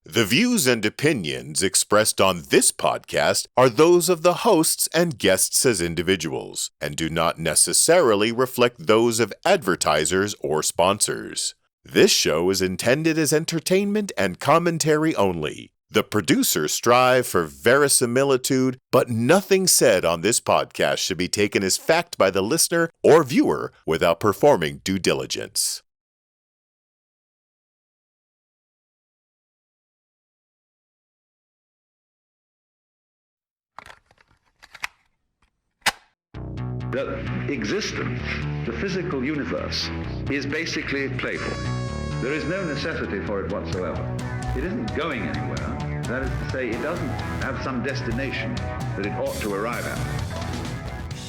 The views and opinions expressed on this podcast are those of the hosts and guests as individuals, and do not necessarily reflect those of advertisers or sponsors. This show is intended as entertainment and commentary only. The producers strive for verisimilitude, but nothing said on this podcast should be taken as fact by the listener or viewer without performing due diligence. The existence, the physical universe, is basically playful. There is no necessity for it whatsoever. It isn't going anywhere. That is to say, it doesn't have some destination that it ought to arrive at.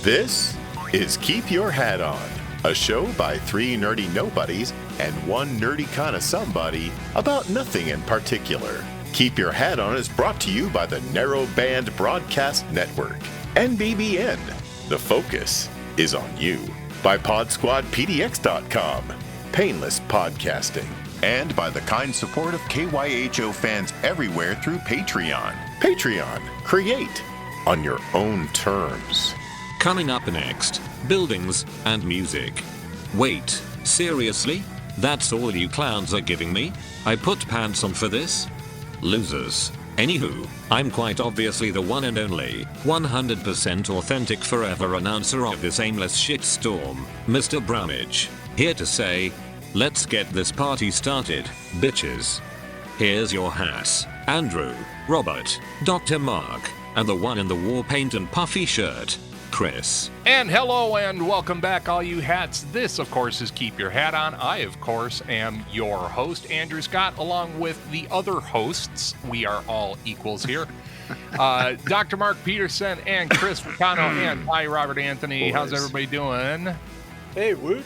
This is Keep Your Hat On, a show by three nerdy nobodies and one nerdy kind of somebody about nothing in particular. Keep Your Hat On is brought to you by the Narrowband Broadcast Network, NBBN. The focus is on you. By PodSquadPDX.com, Painless Podcasting, and by the kind support of KYHO fans everywhere through Patreon. Patreon, create on your own terms. Coming up next, buildings and music. Wait, seriously? That's all you clowns are giving me? I put pants on for this? Losers. Anywho, I'm quite obviously the one and only, 100% authentic forever announcer of this aimless shitstorm, Mr. Brownage. Here to say, let's get this party started, bitches. Here's your hats, Andrew, Robert, Dr. Mark, and the one in the war paint and puffy shirt, Chris. And hello and welcome back, all you hats. This, of course, is Keep Your Hat On. I, of course, am your host, Andrew Scott, along with the other hosts. We are all equals here. Dr. Mark Peterson and Chris Ricano and hi, Robert Anthony. How's everybody doing? Hey, woot.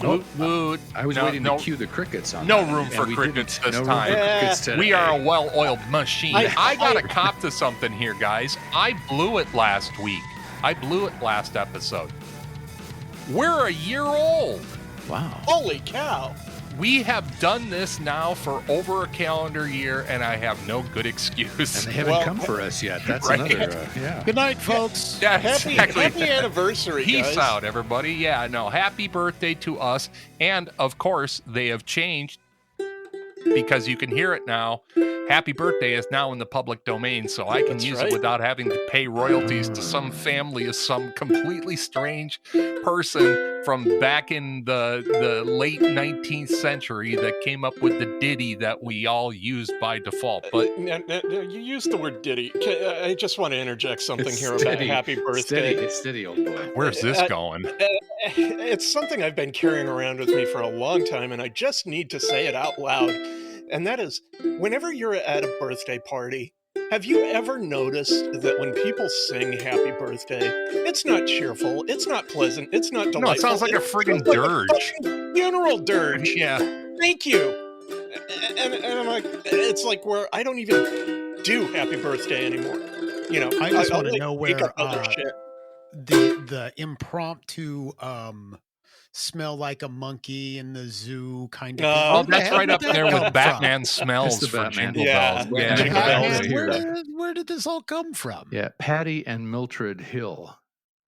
Woot, woot. I was waiting to cue the crickets on No that, room for crickets this no room time. for crickets today. We are a well-oiled machine. I got to cop to something here, guys. I blew it last week. I blew it last episode. We're a year old. Wow. Holy cow. We have done this now for over a calendar year, and I have no good excuse. And they haven't come for us yet. That's Right. another, yeah. Good night, folks. Yeah, happy anniversary, guys. Peace out, everybody. Yeah, no, happy birthday to us. And, of course, they have changed because you can hear it now. Happy birthday is now in the public domain, so I can use it without having to pay royalties to some family of some completely strange person from back in the late 19th century that came up with the ditty that we all used by default. But you used the word ditty. I just want to interject something It's here steady. about happy birthday. It's steady, old boy. where's this going? It's something I've been carrying around with me for a long time, and I just need to say it out loud. And that is, whenever you're at a birthday party, have you ever noticed that when people sing happy birthday, it's not cheerful, it's not pleasant, it's not delightful. No, it sounds like a friggin' dirge. Fucking funeral dirge. Yeah. Thank you. And I'm like, it's like where I don't even do happy birthday anymore. You know, I just want to like know make where up other shit. the impromptu smell like a monkey in the zoo kind of Oh, thing. that's right up there with Batman smells That's the for Batman. Jingle Yeah. Bells. Yeah. Jingle Batman, Bells. Where did this all come from? Yeah, Patty and Mildred Hill.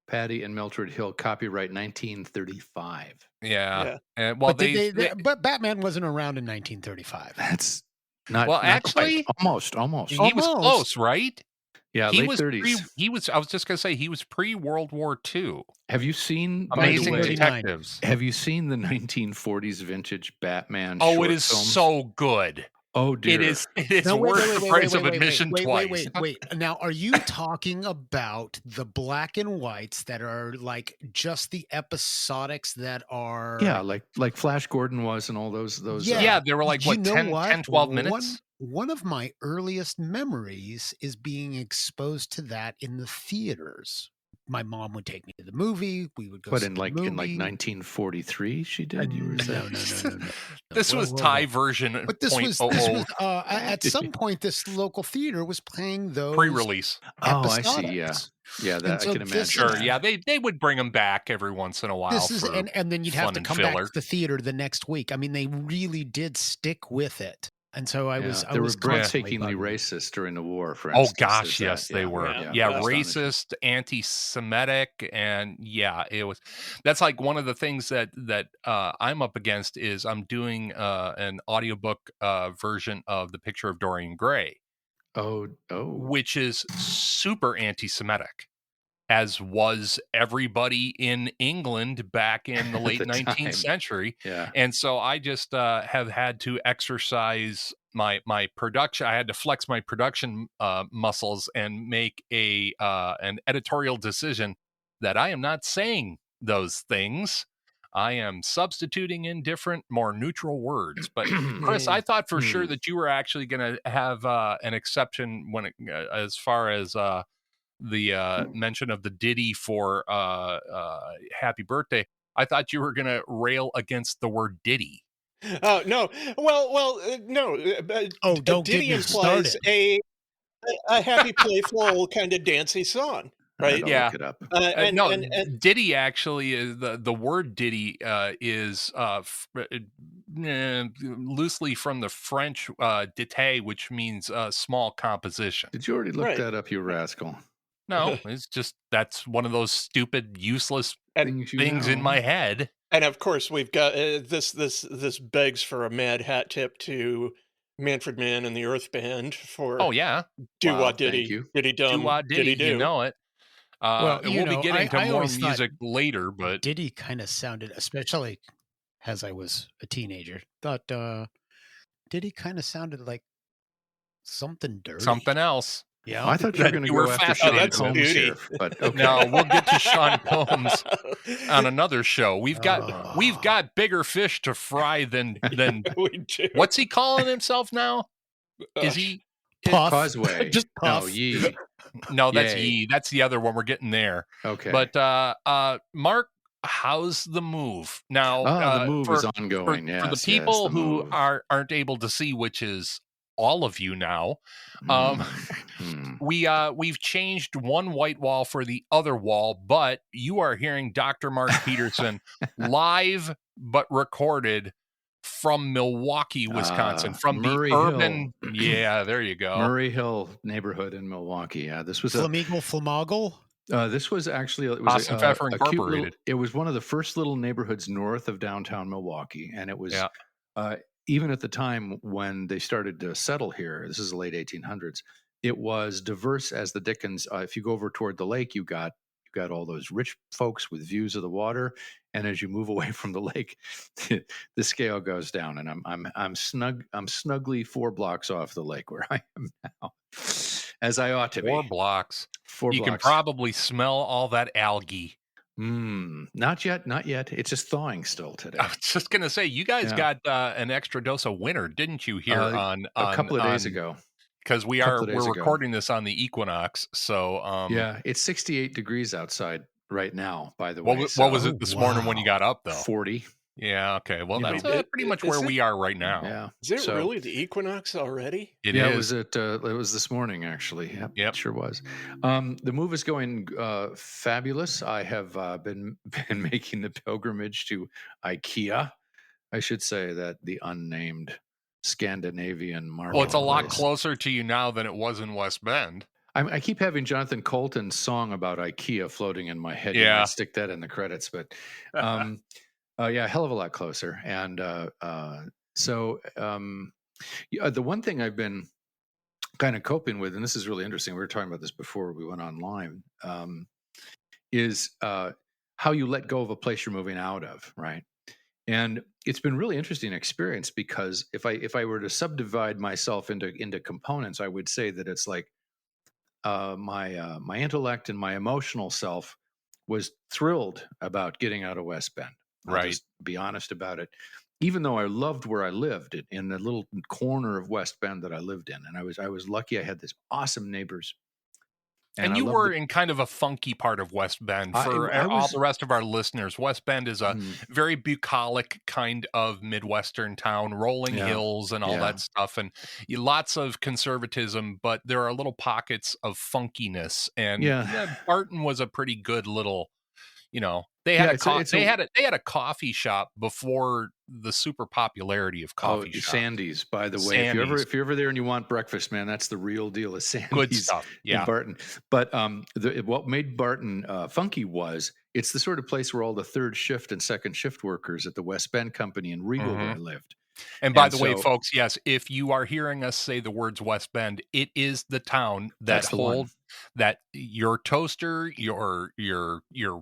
Patty and Mildred Hill, copyright 1935. Yeah. And, well, But, but Batman wasn't around in 1935. That's not. Well, not actually- quite. almost. he was Almost. close, right? Yeah, He late was 30s. I was just gonna say he was pre-World War II. Have you seen? by the Amazing way, Detectives. Have you seen the 1940s vintage Batman? Oh, short it is films? so good. Oh dear. It is. It is No, worth the price of admission twice. Wait. Now, are you talking about the black and whites that are like just the episodics that are? Yeah, like Flash Gordon was, and all those. Yeah, they were like You what know 10, what? 10, 12 minutes. One of my earliest memories is being exposed to that in the theaters. My mom would take me to the movie. We would go. But see in the like movie. 1943, she did. You were saying? No. This was Whoa. Thai version. But this was at Did some you? point this local theater was playing those pre-release. Oh, I see. Yeah, episodics. yeah. That And so I can imagine. this Sure. is- Yeah, they would bring them back every once in a while. This is for and then you'd have fun to and come back filler. to the theater the next week. I mean, they really did stick with it. And so I was They were constantly breathtakingly bugged. racist during the war, for Oh instance. gosh, yes, they were. Yeah, astonishing. racist, anti-Semitic, and it was. That's like one of the things that I'm up against is I'm doing an audiobook version of The Picture of Dorian Gray, which is super anti-Semitic, as was everybody in England back in the late 19th century. Yeah. And so I just have had to exercise my production. I had to flex my production muscles and make an editorial decision that I am not saying those things. I am substituting in different, more neutral words. But Chris, I thought for sure that you were actually going to have an exception when as far as the mention of the ditty for happy birthday. I thought you were going to rail against the word ditty. Oh, no. Well, no. Don't ditty get me implies started. a happy, playful, kind of dancey song, right? I'll look it up. Ditty actually is the word ditty is loosely from the French dité, which means small composition. Did you already look that up, you rascal? No, it's just that's one of those stupid, useless things in my head. And of course, we've got this begs for a mad hat tip to Manfred Mann and the Earth Band for do-wah ditty, ditty dum, do-wah ditty, ditty do. You know it. We'll be getting to more music later, but ditty kind of sounded, especially as I was a teenager, thought ditty kind of sounded like something dirty, something else. Yeah, I thought you were going to go after Sean Combs here, but okay. No, we'll get to Sean Combs on another show. We've got bigger fish to fry than we do. What's he calling himself now? Is he Puff? Causeway? Just Puff. No, Yee. No, that's Yee. That's the other one. We're getting there. Okay. But Mark, how's the move now? The move is ongoing. For the people who aren't able to see, which is all of you now, we've changed one white wall for the other wall, but you are hearing Dr. Mark Peterson live but recorded from Milwaukee, Wisconsin, from Murray the urban Hill. Yeah, there you go. Murray Hill neighborhood in Milwaukee. Yeah, this was Flamigal. This was actually Pfeffer Incorporated. It was one of the first little neighborhoods north of downtown Milwaukee, and it was even at the time when they started to settle here. This is the late 1800s. It was diverse as the Dickens. If you go over toward the lake, you got all those rich folks with views of the water, and as you move away from the lake, the scale goes down. And I'm snugly 4 blocks off the lake where I am now, as I ought to be. 4 blocks. 4 you blocks. Can probably smell all that algae. Not yet. It's just thawing still today. I was just gonna say, you guys got an extra dose of winter, didn't you? Here on a couple of days ago, because we're recording this on the equinox. So it's 68 degrees outside right now. By the way, what was it this morning when you got up though? 40. Yeah. Okay. Well, that's pretty much where we are right now. Yeah. Is it really the equinox already? It is. It was this morning actually. Yep. It sure was. The move is going fabulous. I have been making the pilgrimage to IKEA. I should say that the unnamed Scandinavian market. Well, it's a lot closer to you now than it was in West Bend. I keep having Jonathan Colton's song about IKEA floating in my head. Yeah. You might stick that in the credits, but a hell of a lot closer. And the one thing I've been kind of coping with, and this is really interesting, we were talking about this before we went online, is how you let go of a place you're moving out of, right? And it's been really interesting experience, because if I were to subdivide myself into components, I would say that it's like my intellect and my emotional self was thrilled about getting out of West Bend. I'll just be honest about it. Even though I loved where I lived, in the little corner of West Bend that I lived in, and I was lucky. I had this awesome neighbors. And you were in kind of a funky part of West Bend. For all the rest of our listeners, West Bend is a very bucolic kind of Midwestern town, rolling hills and all that stuff, and lots of conservatism, but there are little pockets of funkiness. And Barton was a pretty good little, you know, they had they had a coffee shop before the super popularity of coffee shops. Sandy's, by the way. If you're ever there and you want breakfast, man, that's the real deal. Is Sandy's good stuff. Yeah. in Barton. But what made Barton funky was it's the sort of place where all the third shift and second shift workers at the West Bend Company in Regal lived. And by the way, folks, yes, if you are hearing us say the words West Bend, it is the town that holds that your toaster, your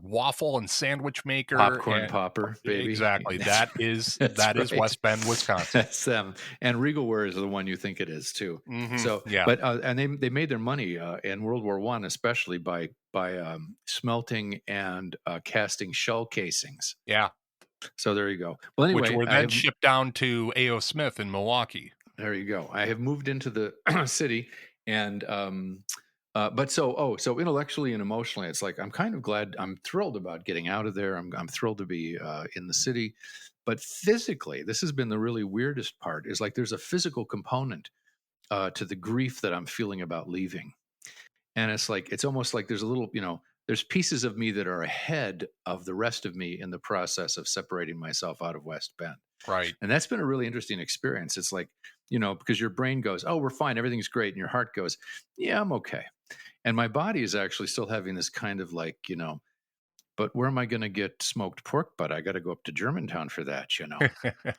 waffle and sandwich maker, popcorn popper, baby. Exactly. That is right. West Bend, Wisconsin. That's them. And Regalware is the one you think it is too. So, but and they made their money in World War I, especially by smelting and casting shell casings. Yeah. So there you go. Well, anyway, which were then shipped down to A.O. Smith in Milwaukee. There you go. I have moved into the city, and so intellectually and emotionally, it's like I'm kind of glad. I'm thrilled about getting out of there. I'm thrilled to be in the city, but physically, this has been the really weirdest part. Is like there's a physical component to the grief that I'm feeling about leaving, and it's almost like there's a little, there's pieces of me that are ahead of the rest of me in the process of separating myself out of West Bend. Right. And that's been a really interesting experience. It's like, because your brain goes, oh, we're fine, everything's great. And your heart goes, yeah, I'm okay. And my body is actually still having this kind of like, but where am I going to get smoked pork butt? I got to go up to Germantown for that,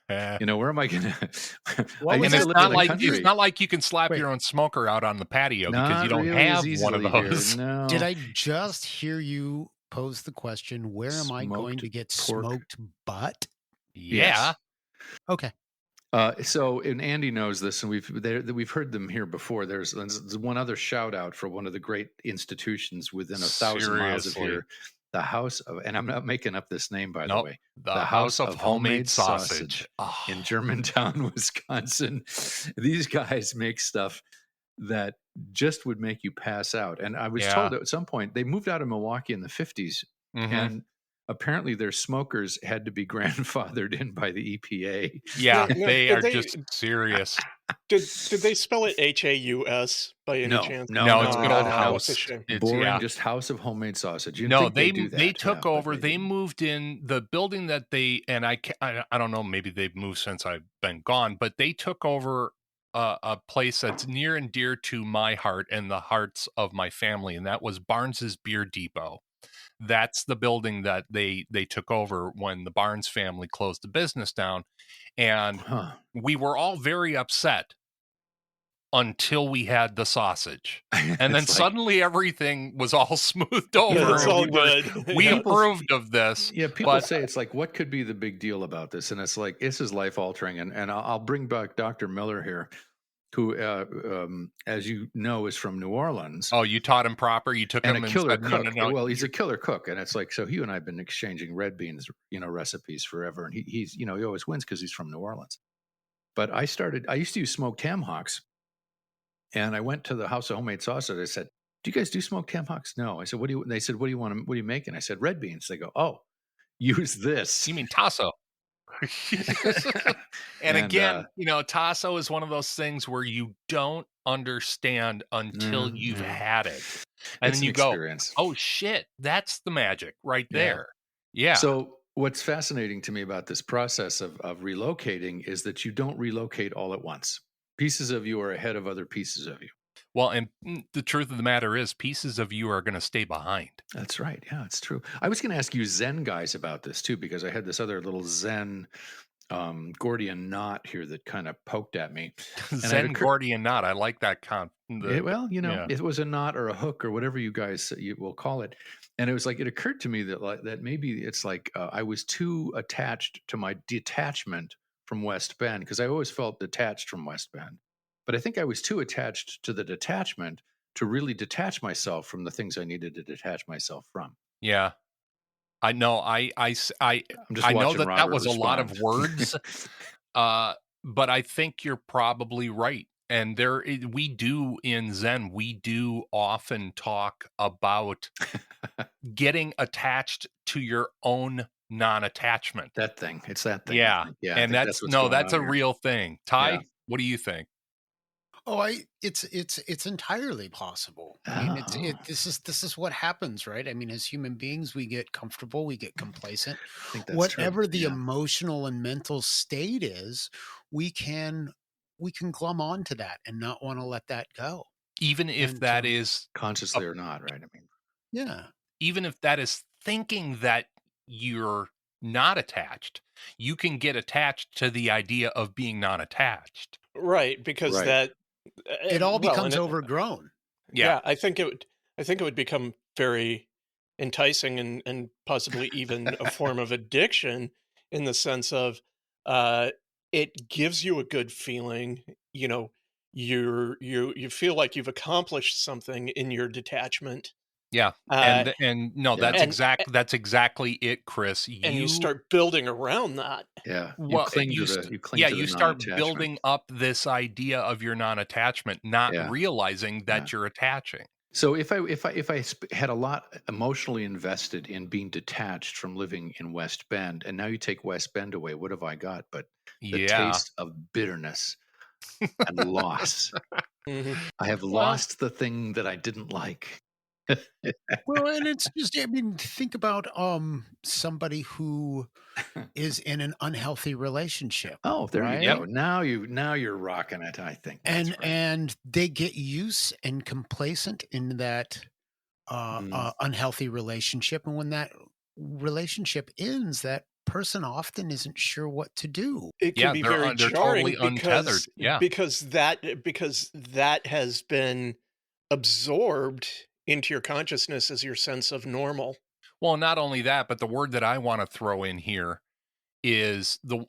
where am I going to? Well, it's not like you can slap your own smoker out on the patio because you don't have one of those. No. Did I just hear you pose the question, where am I going to get smoked butt? Yeah. Yes. Okay. And Andy knows this, and we've heard them here before. There's one other shout out for one of the great institutions within 1,000 miles of here. The House of, and I'm not making up this name, by the way. The House of Homemade Sausage in Germantown, Wisconsin. These guys make stuff that just would make you pass out. And I was told at some point they moved out of Milwaukee in the 50s, and apparently their smokers had to be grandfathered in by the EPA. Yeah, they are just serious. Did they spell it Haus by any chance? No, it's good old house. It's boring, just House of Homemade Sausage. They took over. They moved in the building that they, and I don't know, maybe they've moved since I've been gone, but they took over a place that's near and dear to my heart and the hearts of my family, and that was Barnes's Beer Depot. That's the building that they took over when the Barnes family closed the business down. And we were all very upset until we had the sausage. And then suddenly everything was all smoothed over. Yeah, it's all good. We approved of this. Yeah, people say it's like, what could be the big deal about this? And it's like, this is life altering. And I'll bring back Dr. Miller here, who, as you know, is from New Orleans. Oh, you taught him proper? You took him a killer cook. No. Well, he's a killer cook. And it's like, so he and I have been exchanging red beans, recipes forever. And he's he always wins because he's from New Orleans. But I used to use smoked ham hocks. And I went to the House of Homemade Sausage. I said, do you guys do smoked ham hocks? No. I said, they said, what do you making? I said, red beans. They go, oh, use this. You mean tasso? and again, tasso is one of those things where you don't understand until you've had it. And then you go, oh shit, that's the magic right there. Yeah. So what's fascinating to me about this process of relocating is that you don't relocate all at once. Pieces of you are ahead of other pieces of you. Well, and the truth of the matter is pieces of you are going to stay behind. That's right. Yeah, it's true. I was going to ask you Zen guys about this too, because I had this other little Zen Gordian knot here that kind of poked at me. Zen Gordian knot. I like that it was a knot or a hook or whatever you guys will call it. And it was like, it occurred to me that maybe it's like I was too attached to my detachment from West Bend, because I always felt detached from West Bend. But I think I was too attached to the detachment to really detach myself from the things I needed to detach myself from. Yeah. I know. I know that was a lot of words, but I think you're probably right. And we do in Zen, we do often talk about getting attached to your own non-attachment. It's that thing. Yeah. And that's a real thing. Ty, what do you think? It's entirely possible. I mean, this is what happens, right? I mean, as human beings, we get comfortable, we get complacent. I think that's true. Whatever the Yeah. emotional and mental state is, we can glom onto that and not want to let that go. Even if And, that is consciously or not, right? I mean, yeah. even if that is thinking that you're not attached, you can get attached to the idea of being non-attached. Right, because Right. that It all well, becomes and overgrown. yeah, I think it would become very enticing and possibly even a form of addiction in the sense of it gives you a good feeling. You know, you feel like you've accomplished something in your detachment. Yeah. Uh, And no, Yeah. that's exactly it, Chris. and you start building around that. yeah. You Well, cling you to st- the you cling yeah, to the you start non-attachment. building up this idea of your non-attachment, not Yeah. realizing that you're attaching. So if I had a lot emotionally invested in being detached from living in West Bend, and now you take West Bend away, what have I got but the Yeah. taste of bitterness and loss? Mhm. I have lost the thing that I didn't like. Well, and it's just, I mean, think about somebody who is in an unhealthy relationship. Oh, there right? you go. Now you're rocking it. I think that's right. And they get used and complacent in that unhealthy relationship, and when that relationship ends, that person often isn't sure what to do. It can be very they're jarring totally untethered. Yeah. because that has been absorbed into your consciousness as your sense of normal. Well, not only that, but the word that I want to throw in here is the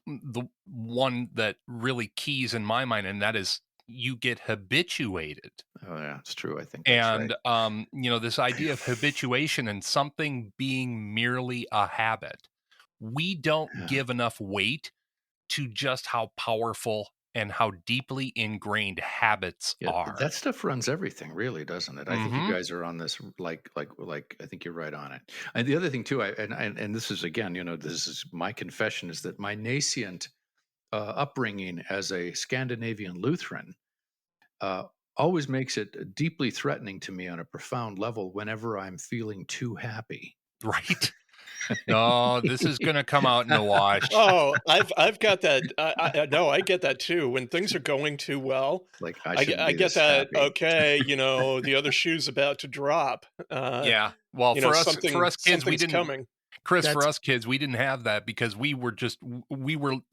one that really keys in my mind, and that is you get habituated. Oh yeah, it's true. I think that's And this idea of habituation and something being merely a habit. We don't give enough weight to just how powerful and how deeply ingrained habits are. That stuff runs everything, really, doesn't it? I think you guys are on this like I think you're right on it. And the other thing too, and this is again, this is my confession, is that my nascent upbringing as a Scandinavian Lutheran always makes it deeply threatening to me on a profound level whenever I'm feeling too happy. Right. No, this is going to come out in the wash. Oh, I've got that. I get that too. When things are going too well, like I get that. Happy. Okay, the other shoe's about to drop. Yeah. Well, for us kids, we didn't. Coming. Chris, for us kids, we didn't have that because we were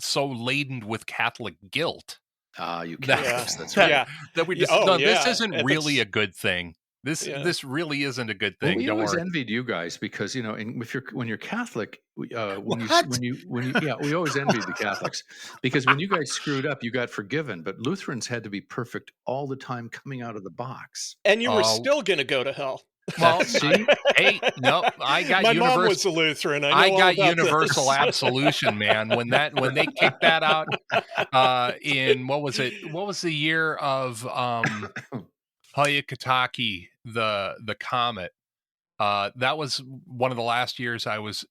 so laden with Catholic guilt. You can't. That's right. Yeah. That we just this isn't really a good thing. This really isn't a good thing. Well, we always envied you guys because when you're Catholic, we always envied the Catholics because when you guys screwed up, you got forgiven. But Lutherans had to be perfect all the time coming out of the box, and you were still going to go to hell. Well, see, hey, no, I got my mom was a Lutheran. I got universal absolution, man. When they kicked that out in what was it? What was the year of Hyakutake, the comet? That was one of the last years I was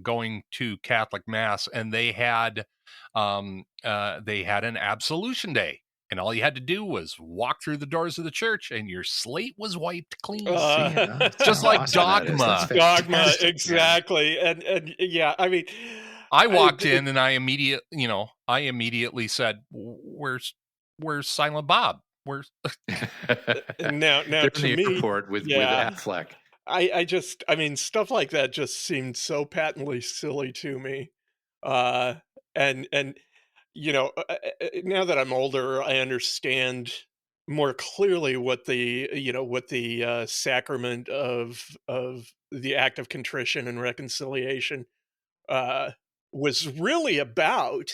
going to Catholic Mass, and they had an absolution day. And all you had to do was walk through the doors of the church, and your slate was wiped clean. Just like dogma. Dogma, exactly. And yeah, I mean, I walked in, and I immediately said, "Where's Silent Bob? Where's?" now to the me, airport with Affleck. I mean, stuff like that just seemed so patently silly to me, and. Now that I'm older, I understand more clearly what the sacrament of the act of contrition and reconciliation was really about.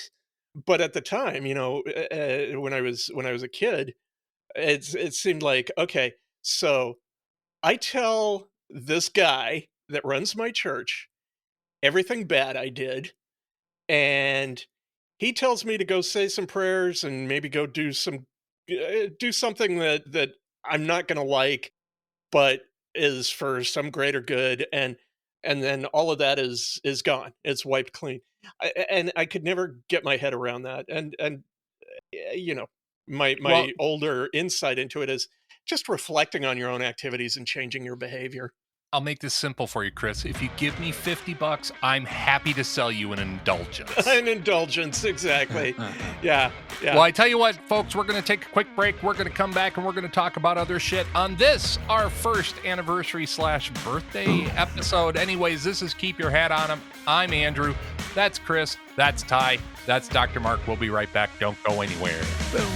But at the time, when I was a kid, it seemed like, okay, so I tell this guy that runs my church everything bad I did, and he tells me to go say some prayers and maybe go do something that I'm not going to like, but is for some greater good. And then all of that is gone. It's wiped clean. And I could never get my head around that. And my older insight into it is just reflecting on your own activities and changing your behavior. I'll make this simple for you, Chris. If you give me $50, I'm happy to sell you an indulgence. An indulgence, exactly. Yeah. Well, I tell you what, folks, we're going to take a quick break. We're going to come back and we're going to talk about other shit on this, our first anniversary/birthday episode. Anyways, this is Keep Your Hat On 'Em. I'm Andrew. That's Chris. That's Ty. That's Dr. Mark. We'll be right back. Don't go anywhere. Boom.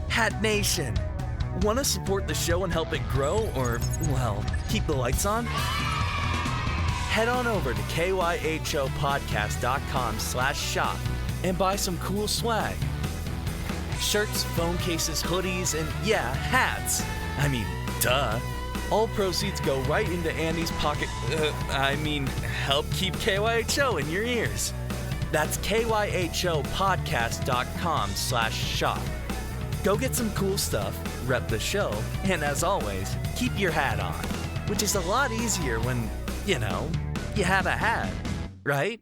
Hat Nation. Want to support the show and help it grow or, well, keep the lights on? Head on over to kyhopodcast.com/shop and buy some cool swag. Shirts, phone cases, hoodies, and yeah, hats. I mean, duh. All proceeds go right into Andy's pocket. Help keep KYHO in your ears. That's kyhopodcast.com/shop. Go get some cool stuff, rep the show, and as always, keep your hat on, which is a lot easier when, you have a hat, right?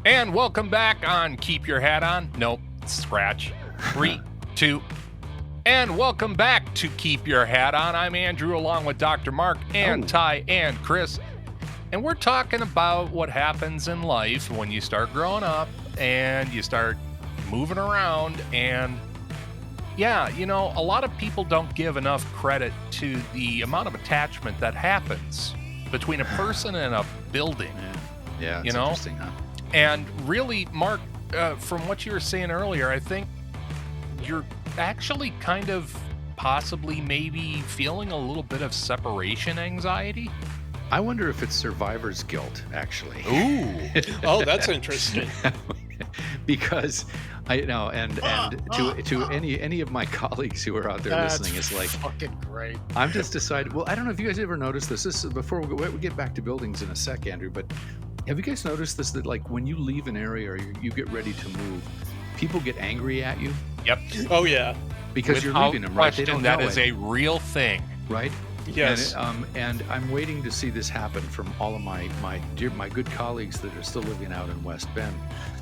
And welcome back on Keep Your Hat On. Nope, scratch. 3, 2, and welcome back to Keep Your Hat On. I'm Andrew along with Dr. Mark and Ty and Chris. And we're talking about what happens in life when you start growing up and you start moving around. And yeah, a lot of people don't give enough credit to the amount of attachment that happens between a person and a building. Yeah, it's interesting, huh? And really, Mark, from what you were saying earlier, I think you're actually kind of possibly maybe feeling a little bit of separation anxiety. I wonder if it's survivor's guilt, actually. Ooh. Oh, that's interesting. Because to any of my colleagues who are out there listening, it's like fucking great. I'm just decided. Well, I don't know if you guys ever noticed this. This is before we get back to buildings in a sec, Andrew. But have you guys noticed this? That like when you leave an area or you get ready to move, people get angry at you. Yep. Oh yeah. Because you're leaving them, right? They don't know that is a real thing, right? Yes. And I'm waiting to see this happen from all of my good colleagues that are still living out in West Bend.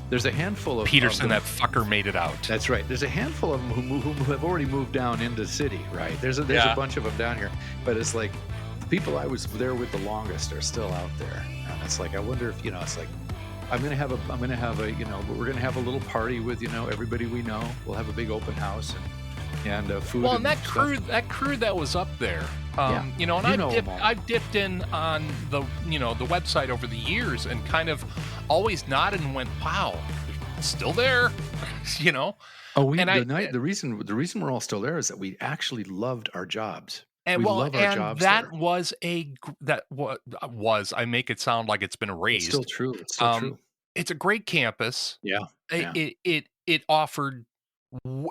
There's a handful of Peterson, that fucker made it out. That's right. There's a handful of them who have already moved down into the city, right? There's a bunch of them down here, but it's like the people I was there with the longest are still out there, and it's like I wonder if it's like we're gonna have a little party with everybody we know. We'll have a big open house and food. Well, and that crew that was up there, I've dipped in on the the website over the years and kind of always nodded and went, "Wow, they're still there," Oh, the reason we're all still there is that we actually loved our jobs. And we love our jobs that there. was I make it sound like it's been raised. It's still true. It's still true. It's a great campus. Yeah. It offered.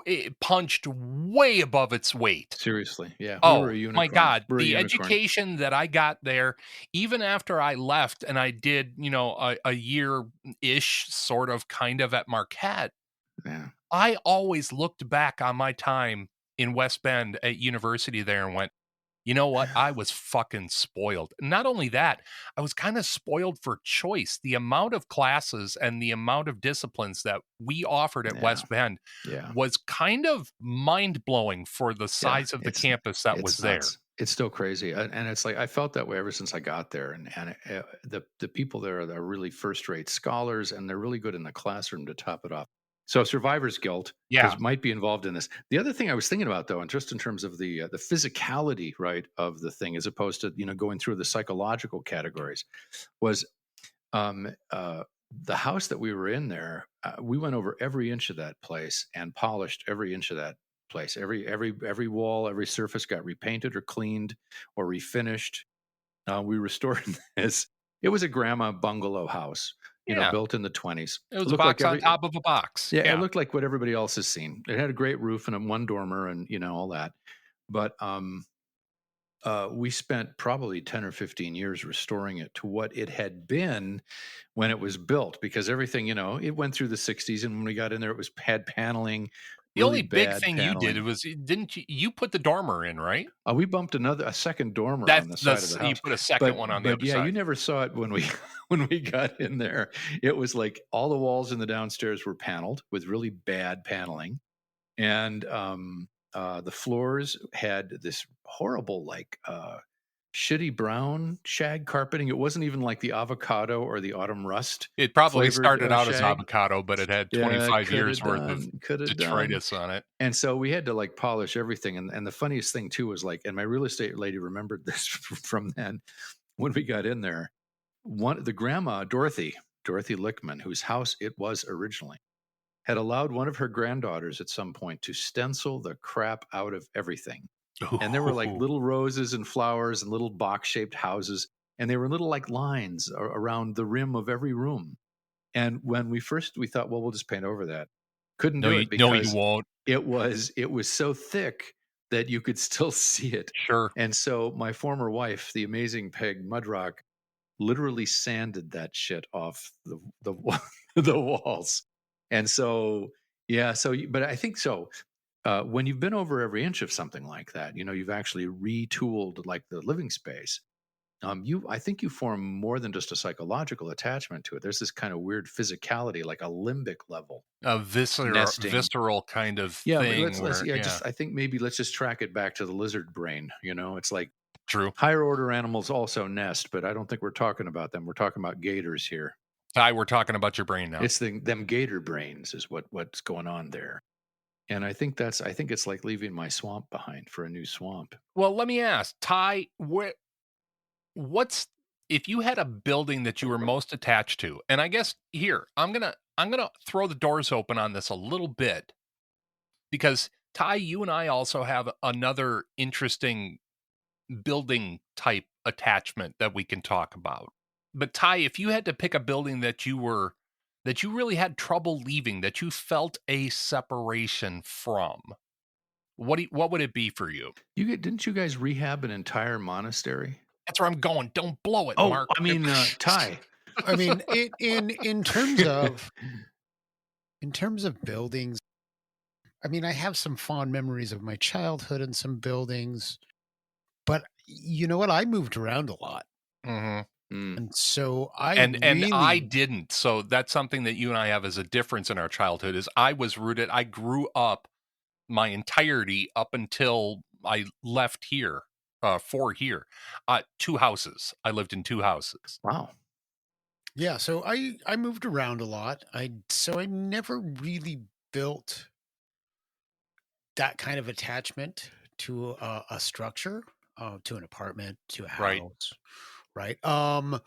It punched way above its weight. Seriously, yeah. Oh my God, the education that I got there, even after I left and I did, a year-ish sort of kind of at Marquette. Yeah. I always looked back on my time in West Bend at university there and went, you know what? I was fucking spoiled. Not only that, I was kind of spoiled for choice. The amount of classes and the amount of disciplines that we offered at West Bend was kind of mind-blowing for the size of the campus that was there. It's still crazy. And it's like I felt that way ever since I got there. And the people there are really first-rate scholars, and they're really good in the classroom to top it off. So survivor's guilt might be involved in this. The other thing I was thinking about, though, and just in terms of the physicality, right, of the thing, as opposed to going through the psychological categories, was the house that we were in there. We went over every inch of that place and polished every inch of that place. Every wall, every surface got repainted or cleaned or refinished. We restored this. It was a grandma bungalow house. Built in the 20s. It was a box on top of a box. Yeah, it looked like what everybody else has seen. It had a great roof and a one dormer and all that. But we spent probably 10 or 15 years restoring it to what it had been when it was built, because everything, it went through the 60s, and when we got in there, it had paneling. The really only big bad thing paneling. you did was, didn't you put the dormer in, right? We bumped a second dormer on the side of the house. You put a second one on the other side. Yeah, you never saw it when we got in there. It was like all the walls in the downstairs were paneled with really bad paneling, and the floors had this horrible, like shitty brown shag carpeting. It wasn't even like the avocado or the autumn rust. It probably flavored, started out shag. as avocado, but it had 25 years worth of detritus on it. And so we had to like polish everything. And the funniest thing too was like, and my real estate lady remembered this from then, when we got in there, the grandma, Dorothy Lickman, whose house it was originally, had allowed one of her granddaughters at some point to stencil the crap out of everything. And there were like little roses and flowers and little box-shaped houses, and they were little like lines around the rim of every room. And when we thought, well, we'll just paint over that. Couldn't do it because you won't. It was so thick that you could still see it. Sure. And so my former wife, the amazing Peg Mudrock, literally sanded that shit off the walls. And so, yeah, but I think so. When you've been over every inch of something like that, you've actually retooled like the living space. I think you form more than just a psychological attachment to it. There's this kind of weird physicality, like a limbic level, a visceral kind of thing. I think maybe let's just track it back to the lizard brain. It's like true. Higher order animals also nest, but I don't think we're talking about them. We're talking about gators here. We're talking about your brain now. It's them gator brains is what's going on there. And I think it's like leaving my swamp behind for a new swamp. Well, let me ask, Ty, if you had a building that you were most attached to? And I guess here, I'm going to throw the doors open on this a little bit, because Ty, you and I also have another interesting building type attachment that we can talk about. But Ty, if you had to pick a building that you really had trouble leaving, that you felt a separation from, what would it be for you? Didn't you guys rehab an entire monastery? That's where I'm going. Don't blow it, Mark. I mean, Ty. I mean, in terms of buildings, I mean, I have some fond memories of my childhood and some buildings, but you know what? I moved around a lot. Mm-hmm. And so I didn't. So that's something that you and I have as a difference in our childhood. Is I grew up my entirety up until I left here for here. 2 houses. I lived in 2 houses. Wow. Yeah. So I moved around a lot. So I never really built that kind of attachment to a structure, to an apartment, to a house. Right. And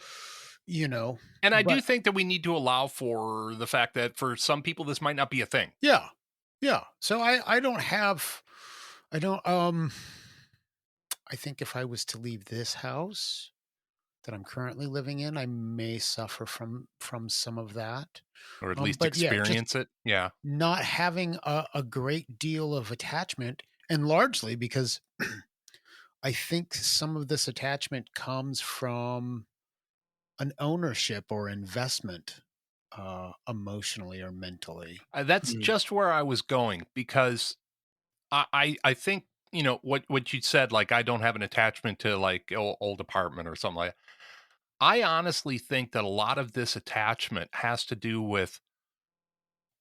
I do think that we need to allow for the fact that for some people, this might not be a thing. Yeah. Yeah. So I think if I was to leave this house that I'm currently living in, I may suffer from some of that. Or at least experience it. Yeah. Not having a great deal of attachment, and largely because I think some of this attachment comes from an ownership or investment, emotionally or mentally. That's just where I was going, because I think, what you said, like, I don't have an attachment to like old apartment or something like that. I honestly think that a lot of this attachment has to do with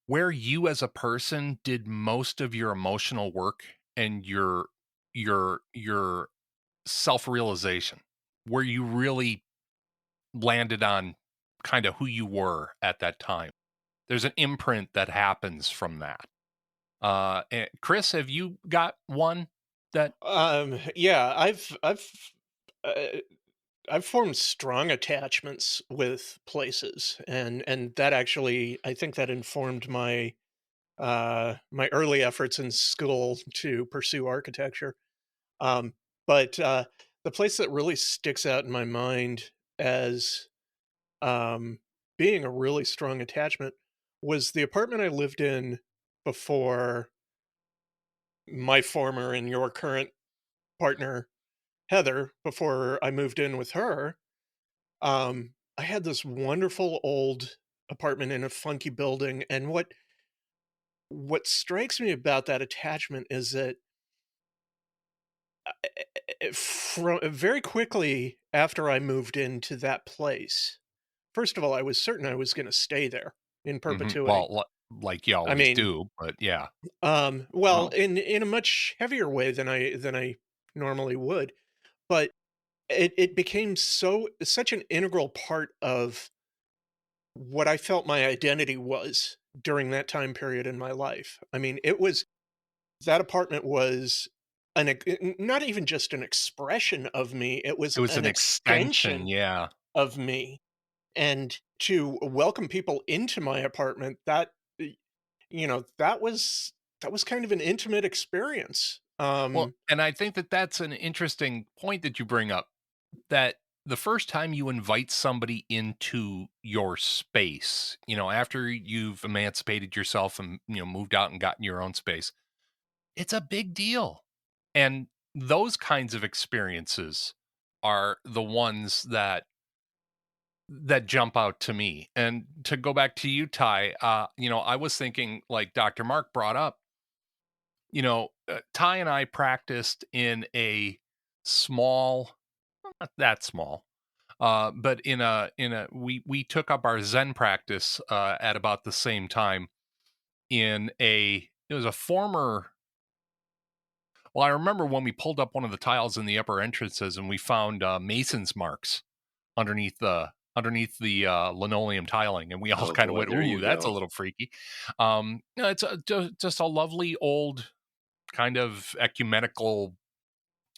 where you as a person did most of your emotional work and your self-realization, where you really landed on kind of who you were at that time. There's an imprint that happens from that. Chris, have you got one that? Yeah, I've formed strong attachments with places, and that actually, I think that informed my my early efforts in school to pursue architecture. But the place that really sticks out in my mind as being a really strong attachment was the apartment I lived in before my former and your current partner Heather, before I moved in with her, I had this wonderful old apartment in a funky building, and what strikes me about that attachment is that very quickly after I moved into that place, first of all, I was certain I was going to stay there in perpetuity. Well, like you I always mean, do, but yeah. well, Wow. in a much heavier way than I normally would, but it became such an integral part of what I felt my identity was during that time period in my life. I mean, that apartment was not even just an expression of me, it was It was an an extension, extension yeah. of me. And to welcome people into my apartment, that was kind of an intimate experience. Well, and I think that that's an interesting point that you bring up, that the first time you invite somebody into your space, after you've emancipated yourself and, moved out and gotten your own space, it's a big deal. And those kinds of experiences are the ones that jump out to me. And to go back to you, Ty, I was thinking, like Dr. Mark brought up, Ty and I practiced in a small, not that small, but we took up our Zen practice at about the same time it was a former. Well, I remember when we pulled up one of the tiles in the upper entrances and we found mason's marks underneath the linoleum tiling, and we all kind of went, "Ooh, that's a little freaky." It's just a lovely old kind of ecumenical.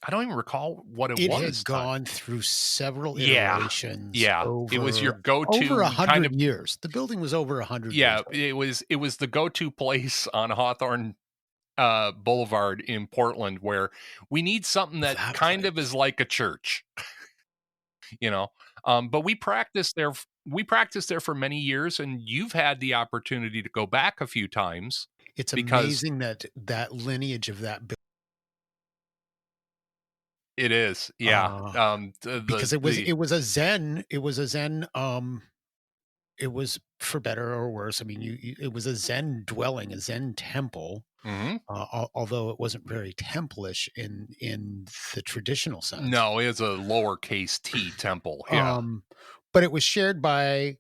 I don't even recall what it was. It had gone through several Yeah. iterations. Yeah, it was your go-to over 100 kind of years. The building was over 100 yeah. years. It was the go-to place on Hawthorne Boulevard in Portland, where we need something that kind of is like a church, But we practiced there. We practiced there for many years, and you've had the opportunity to go back a few times. It's amazing that lineage of that building. It is, yeah. Because it was a Zen. It was a Zen. It was, for better or worse, I mean, it was a Zen dwelling, a Zen temple. Mm-hmm. Although it wasn't very temple-ish in the traditional sense. No, it was a lowercase t temple. Yeah. But it was shared by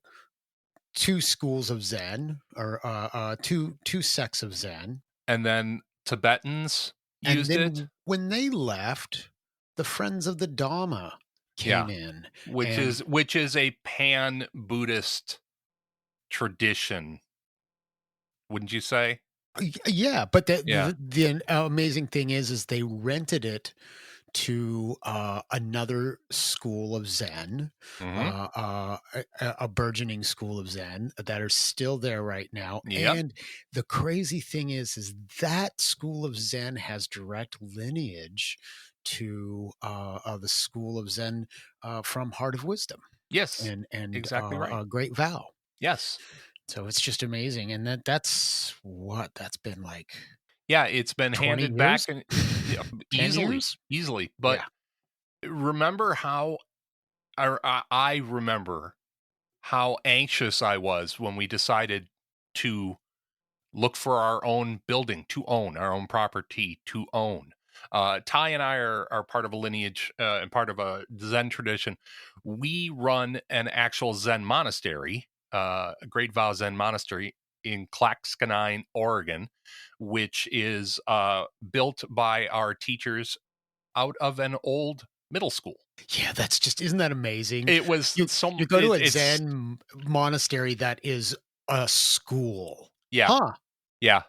two schools of Zen, or two sects of Zen, and then Tibetans used it. When they left, the Friends of the Dhamma came in, which is a pan Buddhist tradition, wouldn't you say? Yeah, but the amazing thing is they rented it to another school of Zen, a burgeoning school of Zen that are still there right now. Yep. And the crazy thing is that school of Zen has direct lineage to the school of Zen from Heart of Wisdom. Yes, and exactly right. Great Vow. Yes. So it's just amazing, and that's been like. Yeah, it's been handed back and easily. But remember how I remember how anxious I was when we decided to look for our own building, to own our own property, to own. Ty and I are part of a lineage and part of a Zen tradition. We run an actual Zen monastery, a Great Vow Zen monastery in Claxcanine, Oregon, which is built by our teachers out of an old middle school. Yeah, isn't that amazing? It was you go to a Zen monastery that is a school. Yeah. Huh. Yeah.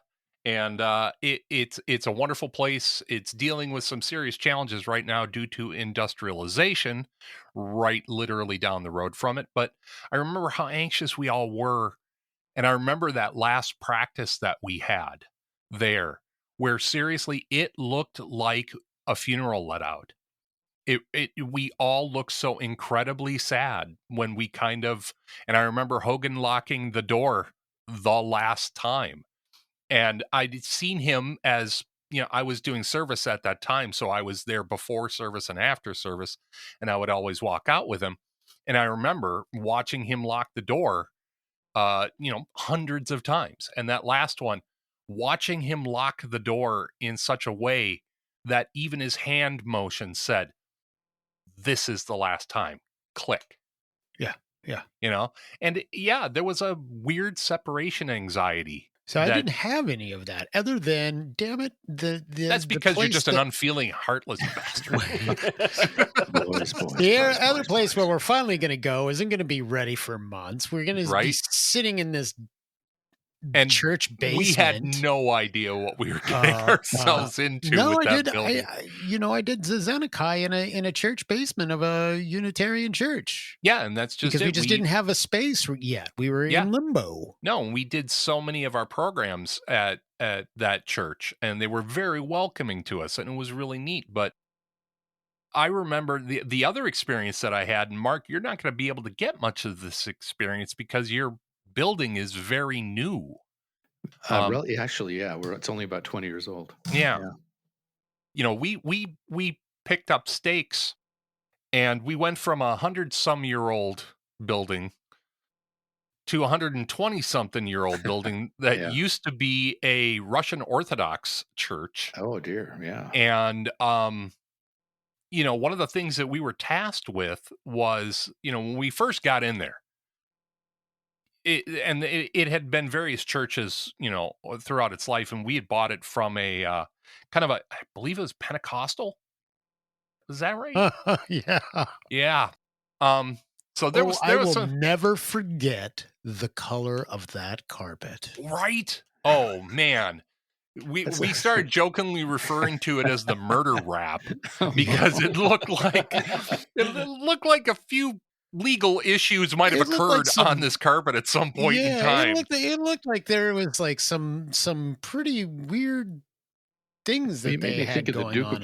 And it's a wonderful place. It's dealing with some serious challenges right now due to industrialization, right literally down the road from it. But I remember how anxious we all were. And I remember that last practice that we had there, where seriously, it looked like a funeral let out. We all looked so incredibly sad when we and I remember Hogan locking the door the last time. And I'd seen him as I was doing service at that time, so I was there before service and after service, and I would always walk out with him. And I remember watching him lock the door, hundreds of times. And that last one, watching him lock the door in such a way that even his hand motion said, "This is the last time." Click. Yeah. Yeah. And there was a weird separation anxiety. So I didn't have any of that, other than, damn it, that's because you're just an unfeeling, heartless bastard. The other place where we're finally going to go isn't going to be ready for months. We're going to be sitting in this church basement. We had no idea what we were getting ourselves into. I did Zenekai in a church basement of a Unitarian church. Yeah, and that's just because we just didn't have a space yet. We were in limbo. No, we did so many of our programs at that church, and they were very welcoming to us, and it was really neat. But I remember the other experience that I had, and Mark, you're not going to be able to get much of this experience because your building is very new. Really, actually, it's only about 20 years old. Yeah. We picked up stakes, and we went from 100-some-year-old building to 120-something-year-old building that used to be a Russian Orthodox church. Oh dear, yeah. And one of the things that we were tasked with was, when we first got in there, it had been various churches, throughout its life, and we had bought it from a kind of I believe it was Pentecostal. Is that right? Yeah. Yeah. So there will never forget the color of that carpet. Right? Oh man. We started jokingly referring to it as the murder wrap because it looked like a few legal issues might have occurred on this carpet at some point in time. It looked like there was like some pretty weird things that they had going on.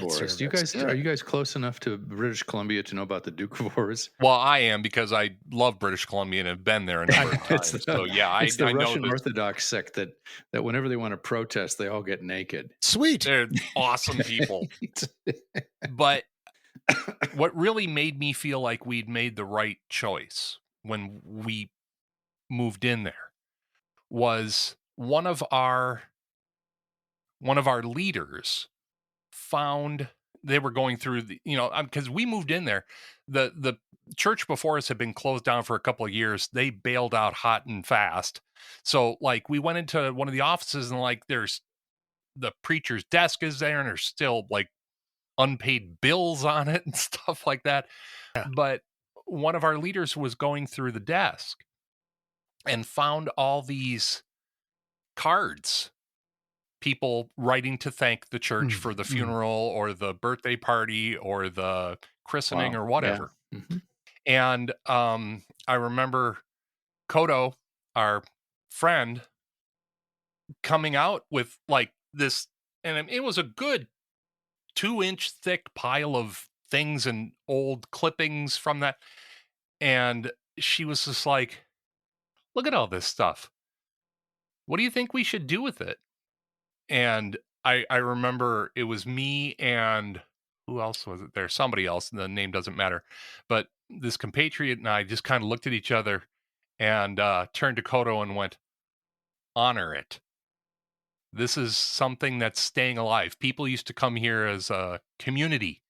Are you guys close enough to British Columbia to know about the Duke of Wars? Well, I am, because I love British Columbia and have been there a number of times. It's the Russian Orthodox sect that whenever they want to protest, they all get naked. Sweet. They're awesome people. But what really made me feel like we'd made the right choice when we moved in there was one of our leaders found they were going through because we moved in there. The church before us had been closed down for a couple of years. They bailed out hot and fast. So we went into one of the offices, and there's the preacher's desk is there, and there's still unpaid bills on it and stuff like that. Yeah. But one of our leaders was going through the desk and found all these cards, people writing to thank the church for the funeral or the birthday party or the christening or whatever. Yeah. Mm-hmm. And I remember Kodo, our friend, coming out with this, and it was a good 2-inch thick pile of things and old clippings from that. And she was just like, "Look at all this stuff. What do you think we should do with it?" And I remember it was me and who else was it there? Somebody else. The name doesn't matter. But this compatriot and I just kind of looked at each other and turned to Kodo and went, "Honor it. This is something that's staying alive. People used to come here as a community,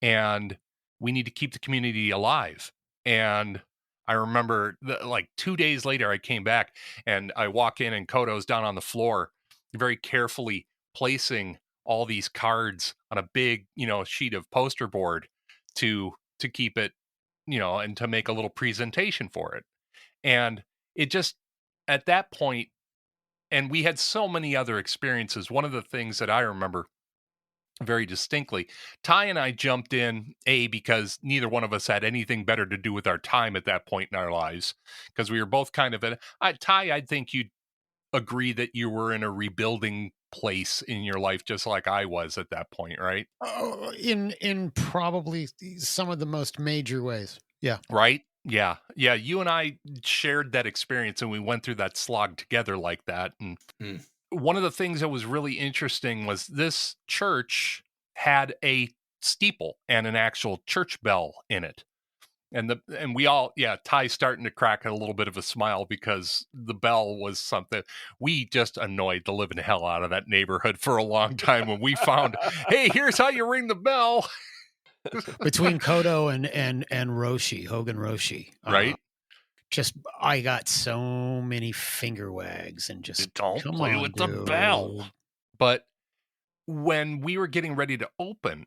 and we need to keep the community alive." And I remember 2 days later, I came back and I walk in, and Kodo's down on the floor, very carefully placing all these cards on a big, sheet of poster board to keep it, and to make a little presentation for it. And it just, at that point, and we had so many other experiences. One of the things that I remember very distinctly, Ty and I jumped in, because neither one of us had anything better to do with our time at that point in our lives, because we were both kind of Ty, I think you'd agree that you were in a rebuilding place in your life, just like I was at that point, right? In probably some of the most major ways. Yeah. Right? Yeah. You and I shared that experience, and we went through that slog together like that. And one of the things that was really interesting was this church had a steeple and an actual church bell in it. And we all, Ty's starting to crack a little bit of a smile because the bell was something. We just annoyed the living hell out of that neighborhood for a long time when we found, hey, here's how you ring the bell. Between Kodo and Roshi, Hogan Roshi. Right. I got so many finger wags and just don't play with the bell. But when we were getting ready to open,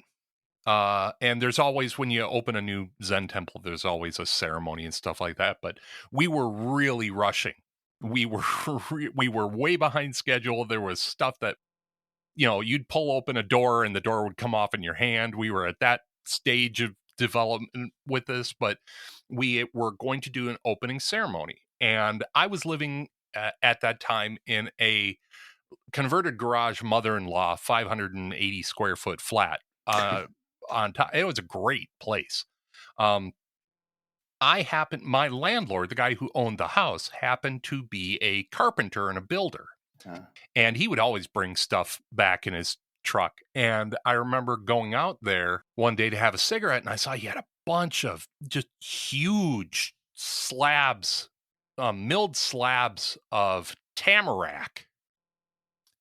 and there's always, when you open a new Zen temple, there's always a ceremony and stuff like that. But we were really rushing. We were way behind schedule. There was stuff that, you'd pull open a door and the door would come off in your hand. We were at that stage of development with this, but we were going to do an opening ceremony. And I was living at that time in a converted garage mother-in-law, 580 square foot flat. On top, it was a great place. My landlord, the guy who owned the house, happened to be a carpenter and a builder. And he would always bring stuff back in his truck. And I remember going out there one day to have a cigarette, and I saw he had a bunch of just huge slabs, milled slabs of tamarack.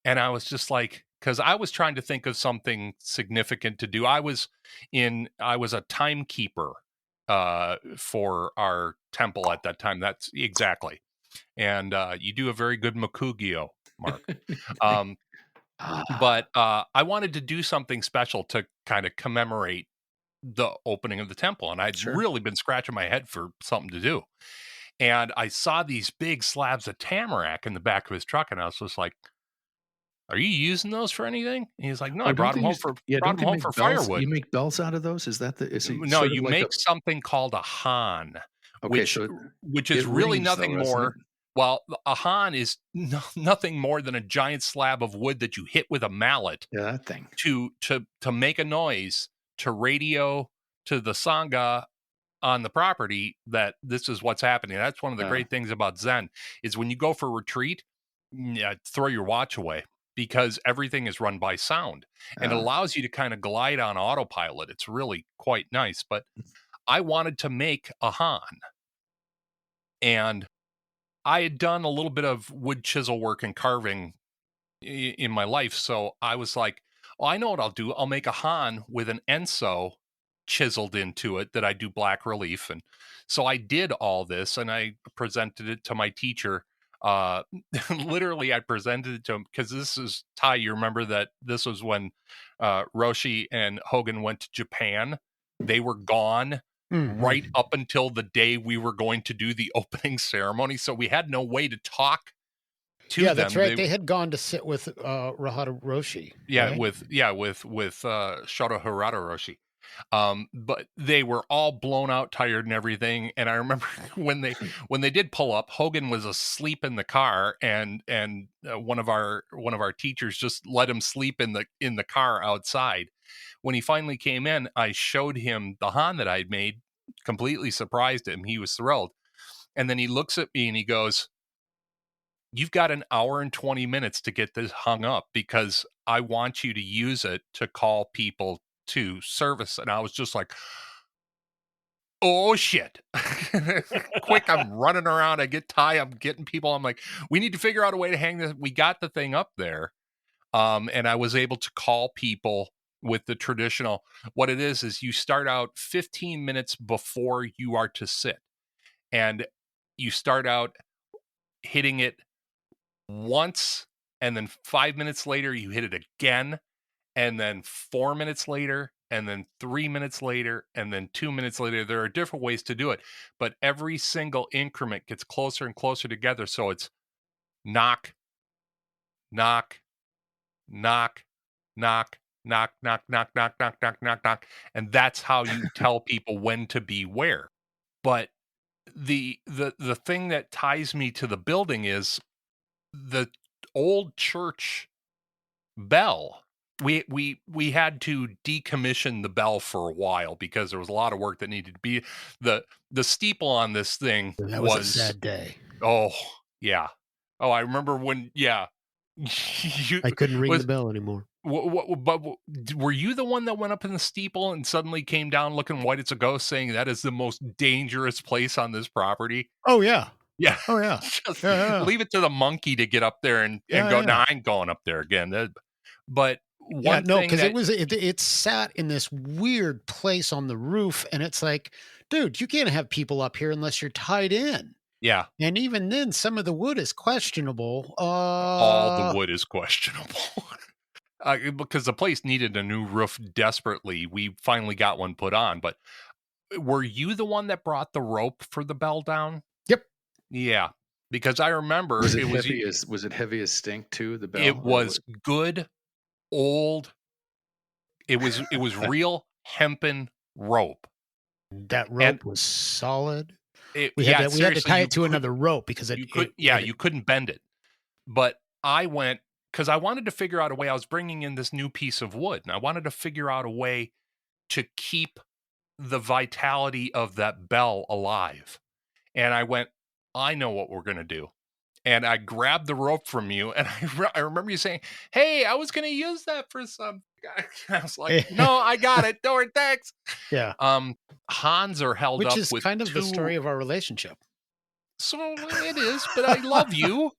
And I was just like, because I was trying to think of something significant to do. I was a timekeeper for our temple at that time. That's exactly. And you do a very good Makugyo, Mark. But I wanted to do something special to kind of commemorate the opening of the temple. And I'd really been scratching my head for something to do. And I saw these big slabs of tamarack in the back of his truck. And I was just like, are you using those for anything? And he's like, no, I brought them home for firewood. You make bells out of those? Is that no, you make something called a han, which is really nothing more. Well, a han is nothing more than a giant slab of wood that you hit with a mallet. Yeah, that thing. To make a noise, to radio to the Sangha on the property that this is what's happening. That's one of the great things about Zen is when you go for retreat, throw your watch away. Because everything is run by sound and it allows you to kind of glide on autopilot. It's really quite nice. But I wanted to make a han. And I had done a little bit of wood chisel work and carving in my life. So I was like, oh, I know what I'll do. I'll make a han with an enso chiseled into it that I do black relief. And so I did all this and I presented it to my teacher. Literally I presented it to him because this is Ty. You remember that this was when Roshi and Hogan went to Japan. They were gone right up until the day we were going to do the opening ceremony. So we had no way to talk to them. Yeah, that's right. They had gone to sit with Rahata Roshi. Yeah, right? with Shoto Hirata Roshi. But they were all blown out, tired and everything. And I remember when they did pull up, Hogan was asleep in the car and one of our teachers just let him sleep in the car outside. When he finally came in, I showed him the han that I'd made, completely surprised him. He was thrilled. And then he looks at me and he goes, "You've got an hour and 20 minutes to get this hung up because I want you to use it to call people to service." And I was just like, oh shit. Quick, I'm running around. I get Ty, I'm getting people. I'm like, we need to figure out a way to hang this. We got the thing up there. And I was able to call people with the traditional. What it is you start out 15 minutes before you are to sit. And you start out hitting it once, and then 5 minutes later, you hit it again. And then 4 minutes later, and then 3 minutes later, and then 2 minutes later. There are different ways to do it, but every single increment gets closer and closer together. So it's knock, knock, knock, knock, knock, knock, knock, knock, knock, knock, knock, knock. And that's how you tell people when to be where. But the thing that ties me to the building is the old church bell. We had to decommission the bell for a while because there was a lot of work that needed to be. The steeple on this thing that was a sad day. Oh yeah. Oh, I remember when I couldn't ring the bell anymore. But were you the one that went up in the steeple and suddenly came down looking white as a ghost, saying that is the most dangerous place on this property? Oh yeah. Yeah. Oh yeah. Just Yeah. leave it to the monkey to get up there and Yeah, go, yeah. no, I ain't going up there again. But Yeah, one no, thing because that it sat in this weird place on the roof, and it's like, dude, you can't have people up here unless you're tied in. yeah, And even then, some of the wood is questionable. all the wood is questionable. Because the place needed a new roof desperately. We finally got one put on. But were you the one that brought the rope for the bell down? Yep. Yeah, because I remember Was it heavy as stink too? The bell. It was good old. It was real hempen rope. That rope was solid. We Yeah, had to tie it to another rope because you couldn't bend it. But I went because I wanted to figure out a way. I was bringing in this new piece of wood, and I wanted to figure out a way to keep the vitality of that bell alive. And I went, I know what we're going to do. And I grabbed the rope from you, and I remember you saying, "Hey, I was going to use that for some." I was like, "No, I got it. Don't worry, thanks." Yeah. Hans are held up, which is with kind of the story of our relationship. So it is, but I love you.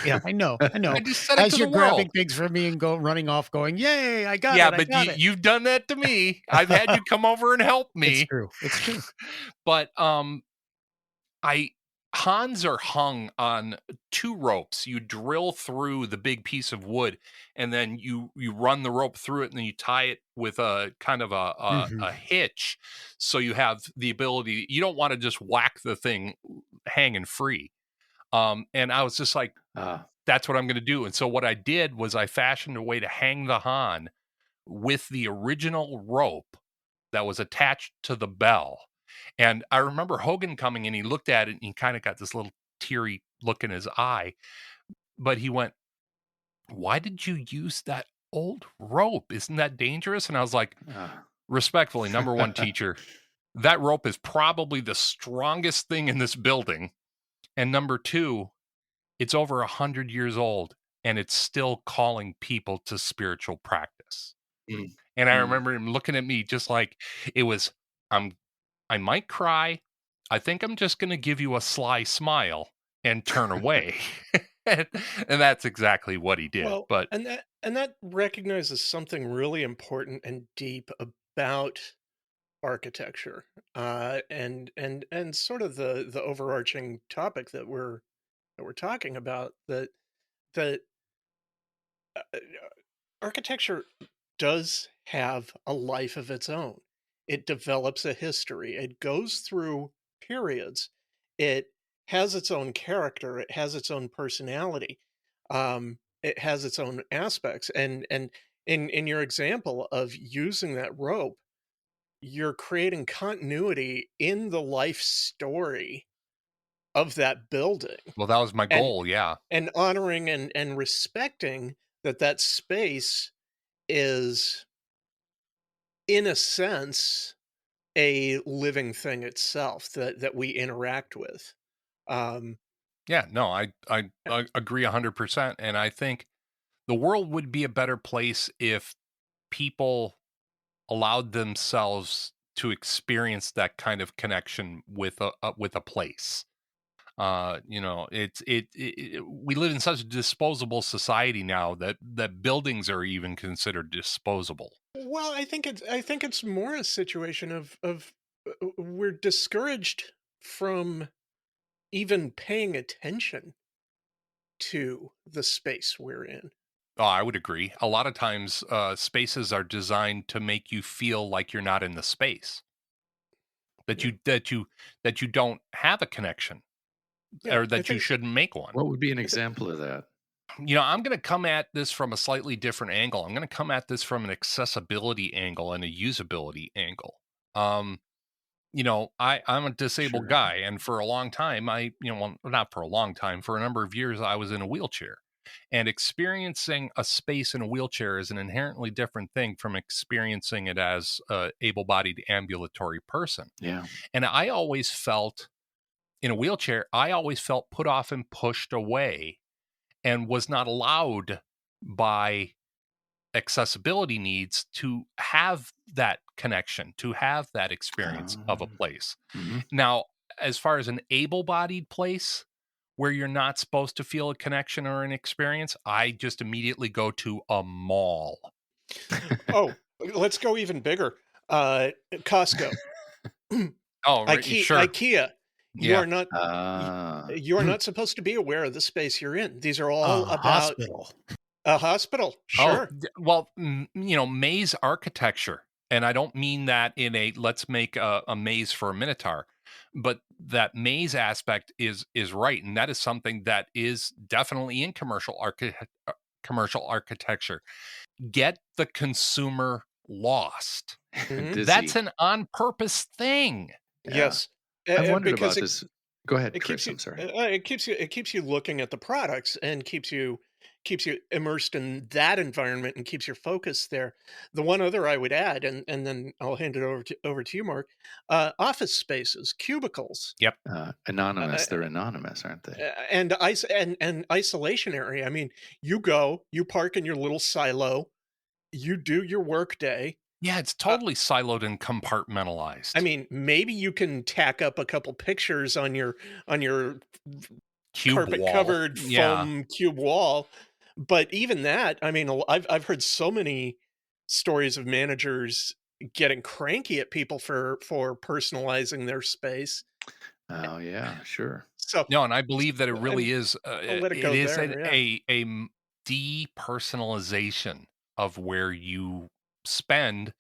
Yeah, I know. I just said it As to you're the world. grabbing things from me and running off, going, "Yay, I got it!" Yeah, but you've done that to me. I've had you come over and help me. It's true. But Hans are hung on two ropes. You drill through the big piece of wood, and then you run the rope through it, and then you tie it with a kind of a hitch, so you have the ability. You don't want to just whack the thing hanging free. And I was just like, that's what I'm going to do. And so what I did was I fashioned a way to hang the Han with the original rope that was attached to the bell. And I remember Hogan coming in, he looked at it and he kind of got this little teary look in his eye, but he went, "Why did you use that old rope? Isn't that dangerous?" And I was like, respectfully, number one, teacher, that rope is probably the strongest thing in this building. And number two, it's over 100 years old and it's still calling people to spiritual practice. And I remember him looking at me just like it was, I might cry. I think I'm just going to give you a sly smile and turn away. And that's exactly what he did. Well, but and that recognizes something really important and deep about architecture, and sort of the overarching topic that we're talking about, that architecture does have a life of its own. It develops a history. It goes through periods. It has its own character. It has its own personality. It has its own aspects. And in your example of using that rope, you're creating continuity in the life story of that building. Well, that was my goal, yeah. And honoring and respecting that space is, in a sense, a living thing itself that we interact with. Yeah, no, I agree 100%. And I think the world would be a better place if people allowed themselves to experience that kind of connection with a place. We live in such a disposable society now that buildings are even considered disposable. Well, I think it's more a situation of we're discouraged from even paying attention to the space we're in. Oh, I would agree. A lot of times, spaces are designed to make you feel like you're not in the space. That you don't have a connection, or that you shouldn't make one. What would be an example of that? I'm going to come at this from a slightly different angle. I'm going to come at this from an accessibility angle and a usability angle. I'm a disabled guy, and for a long time, not for a long time, for a number of years, I was in a wheelchair. And experiencing a space in a wheelchair is an inherently different thing from experiencing it as an able-bodied ambulatory person. Yeah. And I always felt, in a wheelchair, put off and pushed away. and was not allowed by accessibility needs to have that connection, to have that experience of a place. Mm-hmm. Now, as far as an able-bodied place where you're not supposed to feel a connection or an experience, I just immediately go to a mall. Oh, let's go even bigger. Costco. Oh, sure. IKEA. You Yeah. are not. You are not supposed to be aware of the space you're in. These are all about hospital. a hospital. Sure. Well, maze architecture, and I don't mean that in a let's make a maze for a minotaur, but that maze aspect is right, and that is something that is definitely in commercial architecture. Get the consumer lost. Mhm. That's an on purpose thing. Yes. I've wondered because about this. Go ahead, it Chris. keeps you. I'm sorry. It keeps you looking at the products and keeps you immersed in that environment and keeps your focus there. The one other I would add, and then I'll hand it over to you, Mark. Office spaces, cubicles. Yep. Anonymous. They're anonymous, aren't they? And isolation area. I mean, you park in your little silo, you do your work day. Yeah, it's totally siloed and compartmentalized. I mean, maybe you can tack up a couple pictures on your Cube carpet wall. covered Yeah. foam cube wall, but even that, I mean, I've heard so many stories of managers getting cranky at people for personalizing their space. Oh yeah, sure. So No, and I believe that it really is. I'll let it go it is there, a depersonalization of where you spend.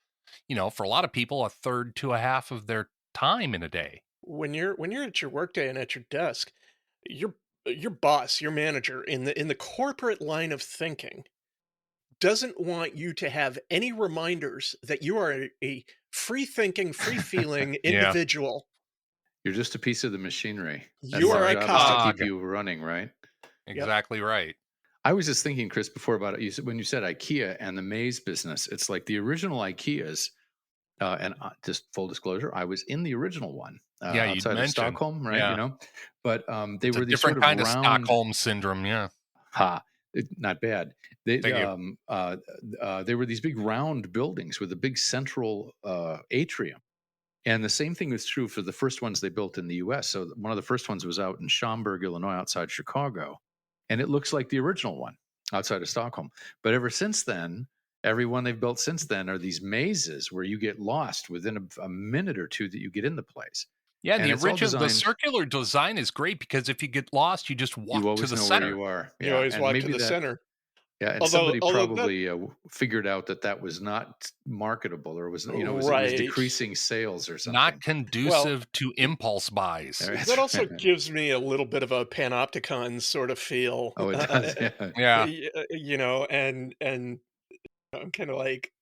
For a lot of people, a third to a half of their time in a day. when you're at your workday and at your desk, your boss, your manager in the corporate line of thinking doesn't want you to have any reminders that you are a free thinking, free feeling Yeah. individual. You're just a piece of the machinery. You are a job is cog. to keep you running, right? Exactly right. I was just thinking, Chris, before about it. When you said IKEA and the maze business, it's like the original IKEAs. And just full disclosure, I was in the original one Yeah, you'd outside of mentioned. Stockholm, right? Yeah. But they It's were a these different sort of kind of round, Stockholm syndrome. Yeah. not bad. They Thank you. they were these big round buildings with a big central atrium. And the same thing was true for the first ones they built in the U.S. So one of the first ones was out in Schaumburg, Illinois, outside Chicago. And it looks like the original one outside of Stockholm. But ever since then, every one they've built since then are these mazes where you get lost within a minute or two that you get in the place. Yeah, And the it's all original, the designed- circular design is great because if you get lost, you just walk You to always the know center. where you are. You always and walk to maybe the that- center. Yeah, and Although- somebody although probably figured out that was not marketable, or was it was Right. decreasing sales or something. Not conducive to impulse buys. There- That also gives me a little bit of a panopticon sort of feel. Oh, it does. Yeah. And I'm kind of like,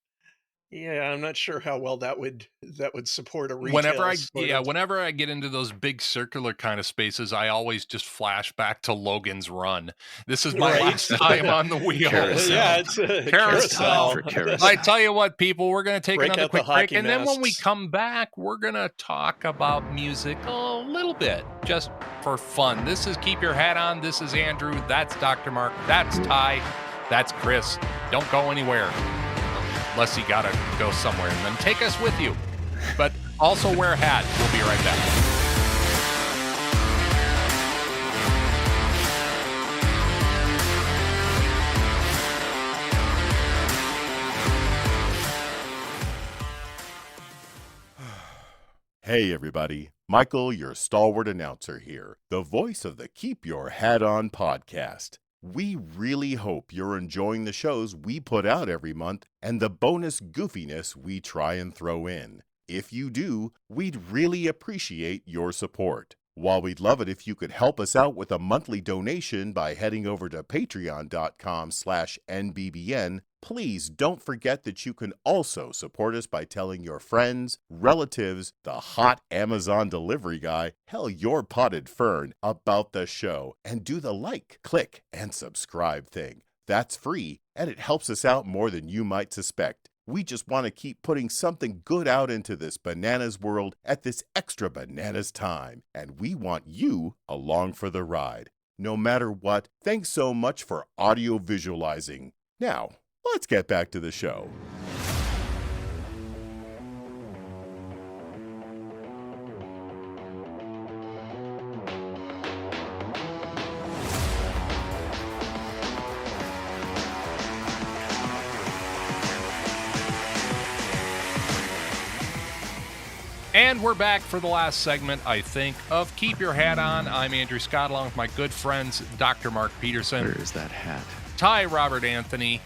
yeah, I'm not sure how well that would support a retail. Whenever I get into those big circular kind of spaces, I always just flash back to Logan's Run. This is my Right. last time on the wheel. Carousel. Yeah, it's a Carousel. For carousel. I tell you what, people, we're going to take Break another out the quick break, hockey and then when we masks. come back, we're going to talk about music a little bit, just for fun. This is Keep Your Hat On. This is Andrew. That's Dr. Mark. That's Ty. That's Chris. Don't go anywhere unless you got to go somewhere, and then take us with you. But also wear a hat. We'll be right back. Hey everybody, Michael, your stalwart announcer here, the voice of the Keep Your Hat On podcast. We really hope you're enjoying the shows we put out every month and the bonus goofiness we try and throw in. If you do, we'd really appreciate your support. While we'd love it if you could help us out with a monthly donation by heading over to patreon.com/NBBN, please don't forget that you can also support us by telling your friends, relatives, the hot Amazon delivery guy, hell, your potted fern, about the show, and do the like, click, and subscribe thing. That's free, and it helps us out more than you might suspect. We just want to keep putting something good out into this bananas world at this extra bananas time, and we want you along for the ride. No matter what, thanks so much for audio visualizing. Now, let's get back to the show. And we're back for the last segment, I think, of Keep Your Hat On. I'm Andrew Scott, along with my good friends, Dr. Mark Peterson. Where is that hat? Ty Robert Anthony.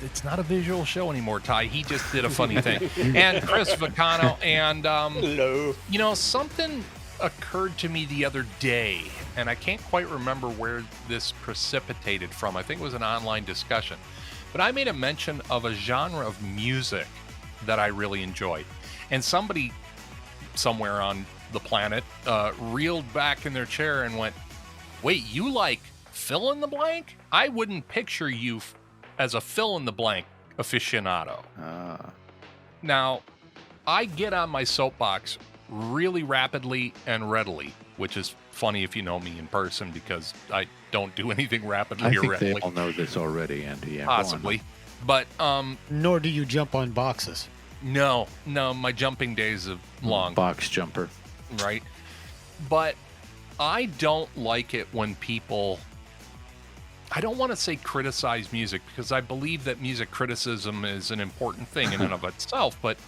It's not a visual show anymore, Ty. He just did a funny thing. And Chris Vicano. And, hello. You know, something occurred to me the other day, and I can't quite remember where this precipitated from. I think it was an online discussion. But I made a mention of a genre of music that I really enjoyed. And somebody somewhere on the planet reeled back in their chair and went, wait, you like fill in the blank? I wouldn't picture you as a fill in the blank aficionado. Now, I get on my soapbox really rapidly and readily, which is funny if you know me in person because I don't do anything rapidly or readily. I think they all know this already, Andy. Yeah, possibly. But nor do you jump on boxes. No, my jumping days are long. Box jumper. Right. But I don't like it when people, I don't want to say criticize music because I believe that music criticism is an important thing in and of itself, but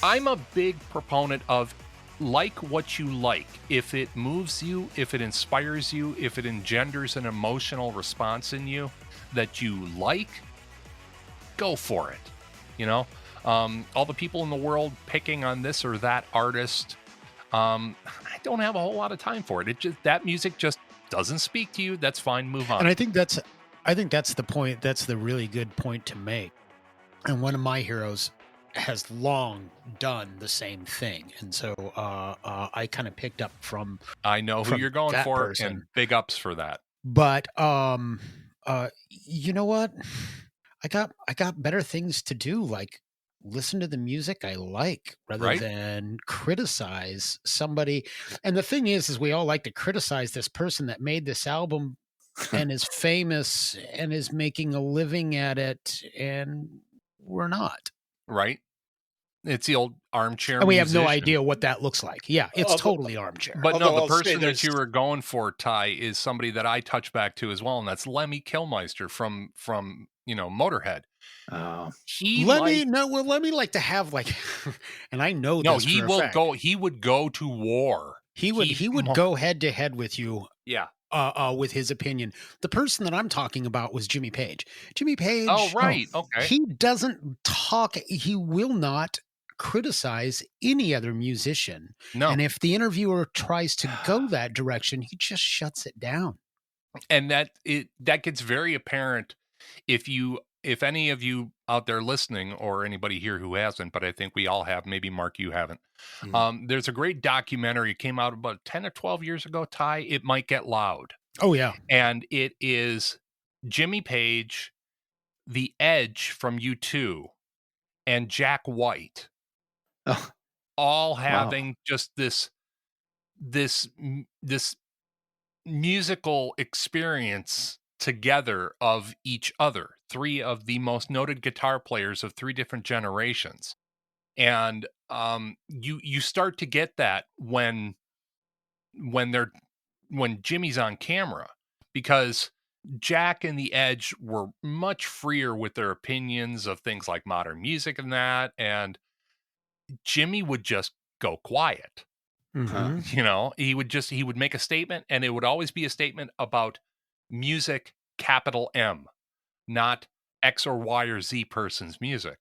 I'm a big proponent of like what you like. If it moves you, if it inspires you, if it engenders an emotional response in you that you like, go for it. You know? All the people in the world picking on this or that artist, I don't have a whole lot of time for it. That music just doesn't speak to you. That's fine. Move on. And I think that's the point. That's the really good point to make. And one of my heroes has long done the same thing. And so I kind of picked up from. I know who you're going for, person. And big ups for that. But you know what? I got better things to do, like listen to the music I like rather than criticize somebody. And the thing is we all like to criticize this person that made this album and is famous and is making a living at it, and we're not. Right. It's the old armchair and we musician. Have no idea what that looks like. Yeah, it's totally armchair. But no, the person that you were going for, Ty, is somebody that I touch back to as well, and that's Lemmy Kilmister from Motorhead. Lemmy like to have like, and I know no, this he for will a fact. go. He would go to war. He would go head to head with you. Yeah. With his opinion. The person that I'm talking about was Jimmy Page. Jimmy Page. Oh, right. Okay. He doesn't talk. He will not criticize any other musician. No. And if the interviewer tries to go that direction, he just shuts it down. And that gets very apparent if any of you out there listening, or anybody here who hasn't, but I think we all have, maybe Mark, you haven't. Mm-hmm. There's a great documentary. It came out about 10 or 12 years ago, Ty. It Might Get Loud. Oh, yeah. And it is Jimmy Page, The Edge from U2, and Jack White. All having just this musical experience together of each other. Three of the most noted guitar players of three different generations. And you start to get that when Jimmy's on camera, because Jack and the Edge were much freer with their opinions of things like modern music and that, and Jimmy would just go quiet. Mm-hmm. He would make a statement, and it would always be a statement about music, capital M, not X or Y or Z person's music.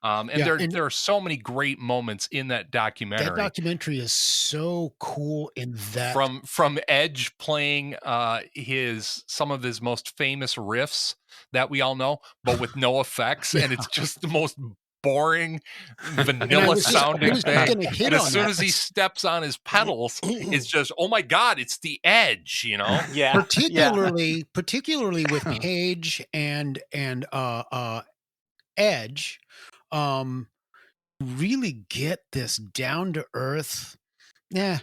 There are so many great moments in that documentary. That documentary is so cool in that from Edge playing some of his most famous riffs that we all know, but with no effects, and it's just the most boring vanilla sounding thing. And as soon as he steps on his pedals, it's just, oh my God, it's the Edge, Yeah. Particularly with Page and Edge, really get this down to earth. Yeah,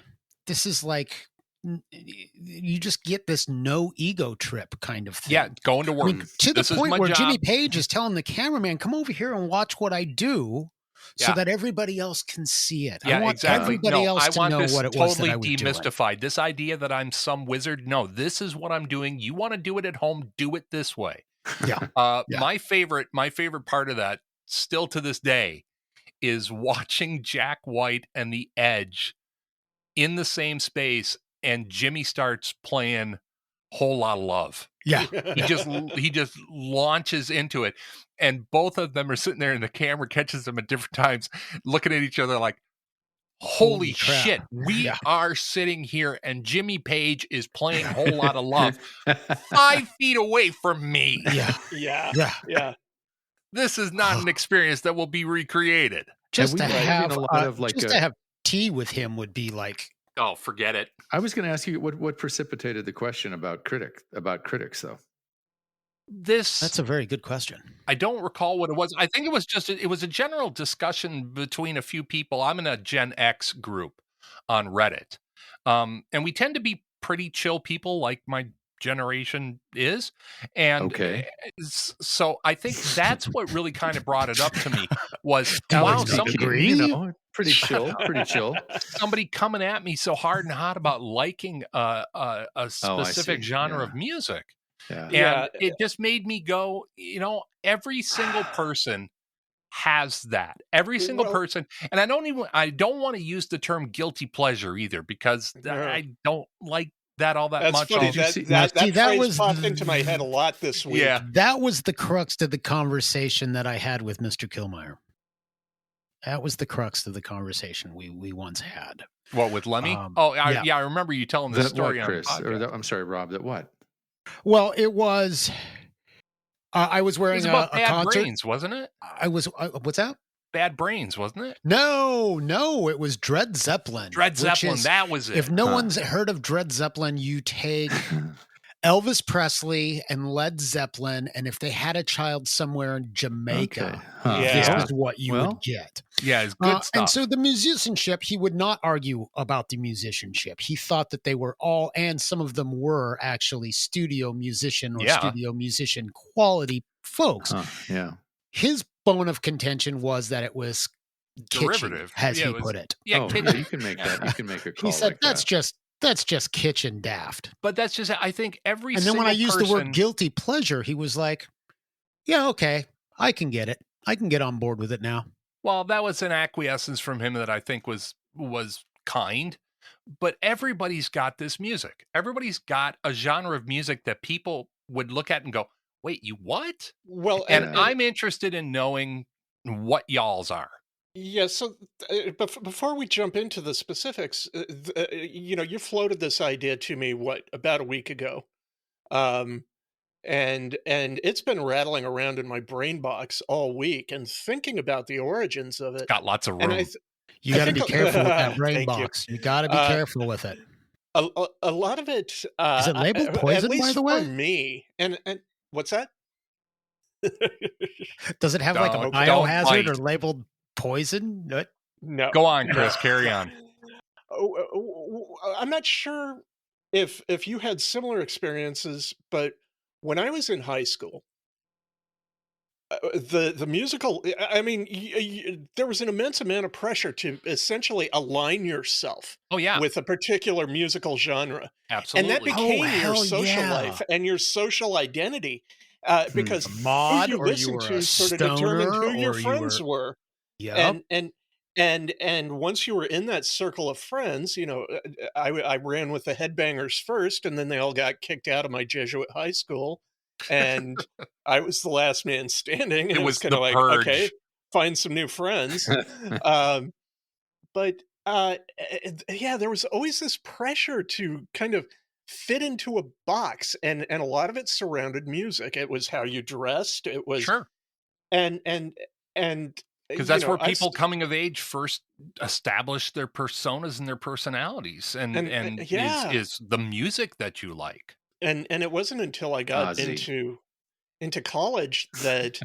this is like you just get this no ego trip kind of thing. Yeah, going to work. I mean, to the This is point my where job. Jimmy Page is telling the cameraman, "Come over here and watch what I do." So Yeah. that everybody else can see it. Yeah, I want exactly. everybody else I to want know this what it was that totally I was doing. demystified. This idea that I'm some wizard. No, this is what I'm doing. You want to do it at home, do it this way. Yeah. Yeah. My favorite part of that, still to this day, is watching Jack White and the Edge in the same space, and Jimmy starts playing Whole Lot of Love. Yeah. He just launches into it, and both of them are sitting there, and the camera catches them at different times, looking at each other like, holy crap. shit, we are sitting here and Jimmy Page is playing Whole Lot of Love 5 feet away from me. Yeah. This is not an experience that will be recreated. Just to we have a lot of, like, just to have tea with him would be like, oh, forget it. I was going to ask you what precipitated the question about critics, though. That's a very good question. I don't recall what it was. I think it was a general discussion between a few people. I'm in a Gen X group on Reddit. And we tend to be pretty chill people, like my generation is. And so I think that's what really kind of brought it up to me was, wow, somebody, pretty chill. Somebody coming at me so hard and hot about liking a specific genre of music. Yeah. And it just made me go, every single person has that. Every single person. And I don't want to use the term guilty pleasure either, because I don't like that all that much. Funny. That phrase popped into my head a lot this week. Yeah. That was the crux to the conversation that I had with Mr. Killmeyer. That was the crux of the conversation we once had. What, with Lemmy? I remember you telling the story on Chris, the podcast. I'm sorry, Rob, that what? Well, it was. I was wearing a Bad concert. Brains, wasn't it? I was. What's that? Bad Brains, wasn't it? No, it was Dred Zeppelin. That was it. If no one's heard of Dred Zeppelin, you take Elvis Presley and Led Zeppelin, and if they had a child somewhere in Jamaica, this is what you would get. Yeah, it's good stuff. And so the musicianship, he would not argue about the musicianship. He thought that they were all, and some of them were actually studio musician or studio musician quality folks. His bone of contention was that it was derivative, kitchen, as he put it. Yeah, kitchen. You can make that. You can make a call. He said like that's just kitchen daft. But that's just, I think every and then when I used the word guilty pleasure, he was like, yeah, okay, I can get it. I can get on board with it now. Well, that was an acquiescence from him that I think was kind. But everybody's got this music. Everybody's got a genre of music that people would look at and go, wait, you what? Well, and I'm interested in knowing what y'all's are. Yeah, so before we jump into the specifics, you floated this idea to me, about a week ago. And it's been rattling around in my brain box all week, and thinking about the origins of it. Got lots of room. You got to be careful with that brain box. You got to be careful with it. A lot of it is it labeled poison, by the way? For me, and what's that? Does it have like a biohazard or labeled poison? No. Go on, Chris. Carry on. I'm not sure if you had similar experiences, but when I was in high school, the musical, I mean, there was an immense amount of pressure to essentially align yourself with a particular musical genre. Absolutely. And that became your social life and your social identity, because mod, who you listened to sort of determined who your friends were. Yeah. And once you were in that circle of friends, I ran with the Headbangers first, and then they all got kicked out of my Jesuit high school, and I was the last man standing. And it was kind of like, purge. Okay, find some new friends. But there was always this pressure to kind of fit into a box, and a lot of it surrounded music. It was how you dressed. It was and because that's where people coming of age first establish their personas and their personalities, and is the music that you like. And it wasn't until I got into college that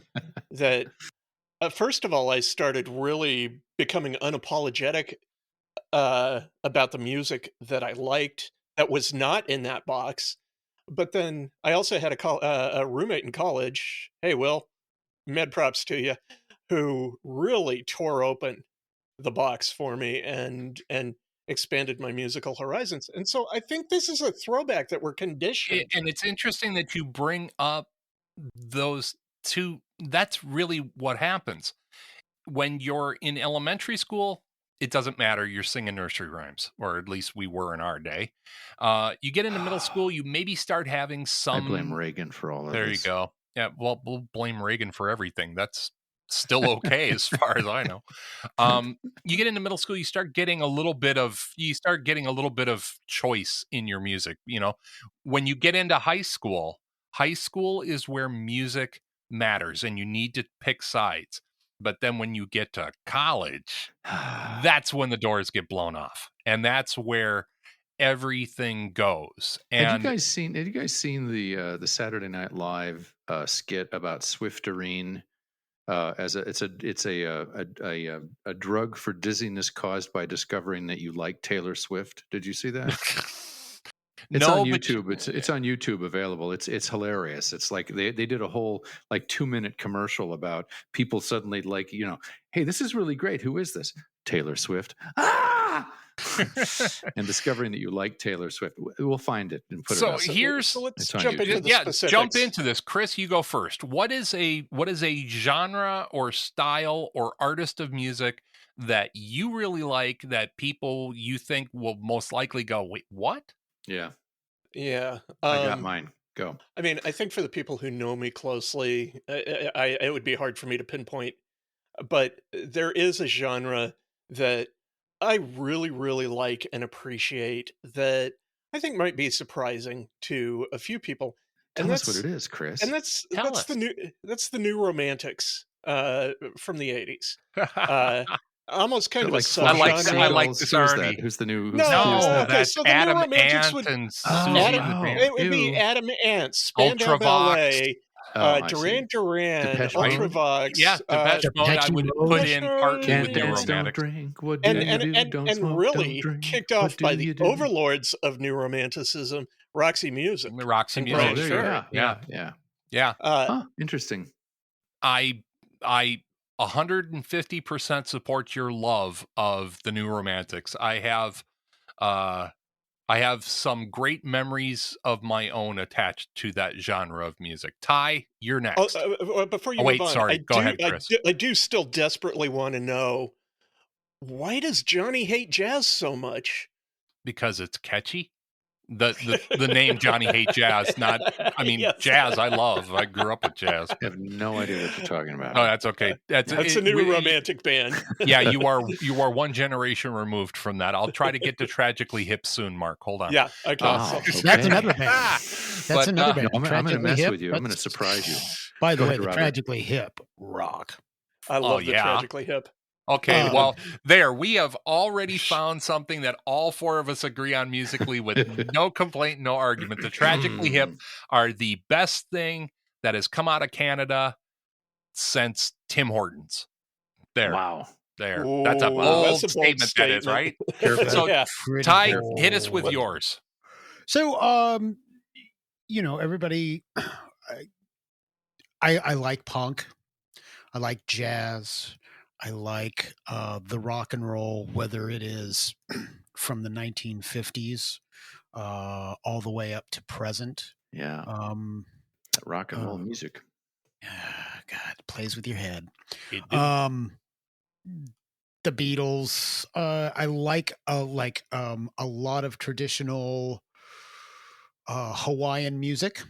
first of all, I started really becoming unapologetic about the music that I liked that was not in that box. But then I also had a roommate in college. Hey, Will, med props to you, who really tore open the box for me and expanded my musical horizons. And so I think this is a throwback that we're conditioned. And it's interesting that you bring up those two. That's really what happens when you're in elementary school. It doesn't matter. You're singing nursery rhymes, or at least we were in our day. You get into middle school, you maybe start having some. I blame Reagan for all of there this. You go. Yeah, well, we'll blame Reagan for everything. That's still okay as far as I know. You get into middle school, you start getting a little bit of choice in your music. You know, when you get into high school is where music matters, and you need to pick sides. But then when you get to college, that's when the doors get blown off, and that's where everything goes. And Have you guys seen the Saturday Night Live skit about Swifterine? It's a drug for dizziness caused by discovering that you like Taylor Swift. Did you see that? It's on YouTube. It's on YouTube available. It's hilarious. It's like they did a whole like 2-minute commercial about people suddenly like, hey, this is really great. Who is this? Taylor Swift. Ah! And discovering that you like Taylor Swift. We'll find it and put it up. So let's jump into the specifics. Jump into this. Chris, you go first. What is a genre or style or artist of music that you really like that people you think will most likely go, wait, what? Yeah. I got mine. Go. I mean, I think for the people who know me closely, it would be hard for me to pinpoint, but there is a genre that I really, really like and appreciate that I think might be surprising to a few people. Tell us what it is, Chris. And that's the new Romantics from the 80s. Almost kind of like a subgenre. I like this already. Who's the new? That's so the Adam new Romantics Ant and it would be Adam Ant, Spandau Ballet, Duran Duran, Ultravox. Yeah, Depeche Mode I would put in partly with New Romantics. And really kicked off by the overlords of New Romanticism, Roxy Music. Roxy Music, sure. Yeah. Interesting. I 150% support your love of the New Romantics. I have some great memories of my own attached to that genre of music. Ty, you're next. Before you move on, sorry. Go ahead, Chris. I do still desperately want to know, why does Johnny hate jazz so much? Because it's catchy. The name Johnny Hate Jazz, yes. Jazz I love. I grew up with jazz. I have no idea what you're talking about. Oh, that's okay. That's a new romantic band. Yeah, you are one generation removed from that. I'll try to get to Tragically Hip soon, Mark. Hold on. Yeah, okay. Okay. That's another band. That's another band. I'm going to mess with you. I'm going to surprise you. By the way, the Tragically Hip rock. I love the Tragically Hip. Okay, we have already found something that all four of us agree on musically with no complaint, no argument. The Tragically Hip are the best thing that has come out of Canada since Tim Hortons. There. Wow. There. That's a bold statement, that is, right? So, Ty, hit us with yours. So, everybody, I like punk. I like jazz. I like the rock and roll, whether it is from the 1950s all the way up to present. Yeah. That rock and roll music. God, it plays with your head. The Beatles. I like a lot of traditional Hawaiian music.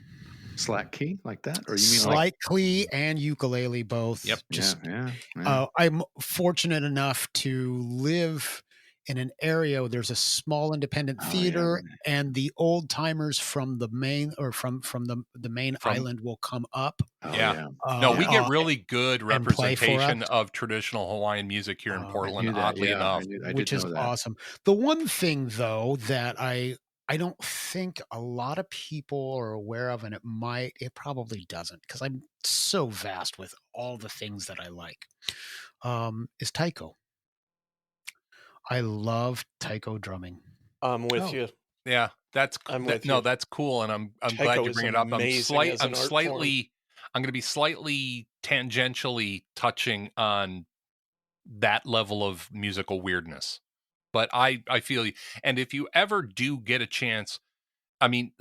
Slack key like that, or you mean Slack key and ukulele both? Yep. I'm fortunate enough to live in an area where there's a small independent theater, and the old timers from the main from the main island will come up. We get really good representation of traditional Hawaiian music here in Portland, oddly enough, which is awesome. The one thing though that I don't think a lot of people are aware of, and it probably doesn't, because I'm so vast with all the things that I like, is taiko. I love taiko drumming. I'm with you. Yeah. That's cool, and I'm glad you bring it up. I'm going to be slightly tangentially touching on that level of musical weirdness, but I feel you. And if you ever do get a chance, I mean,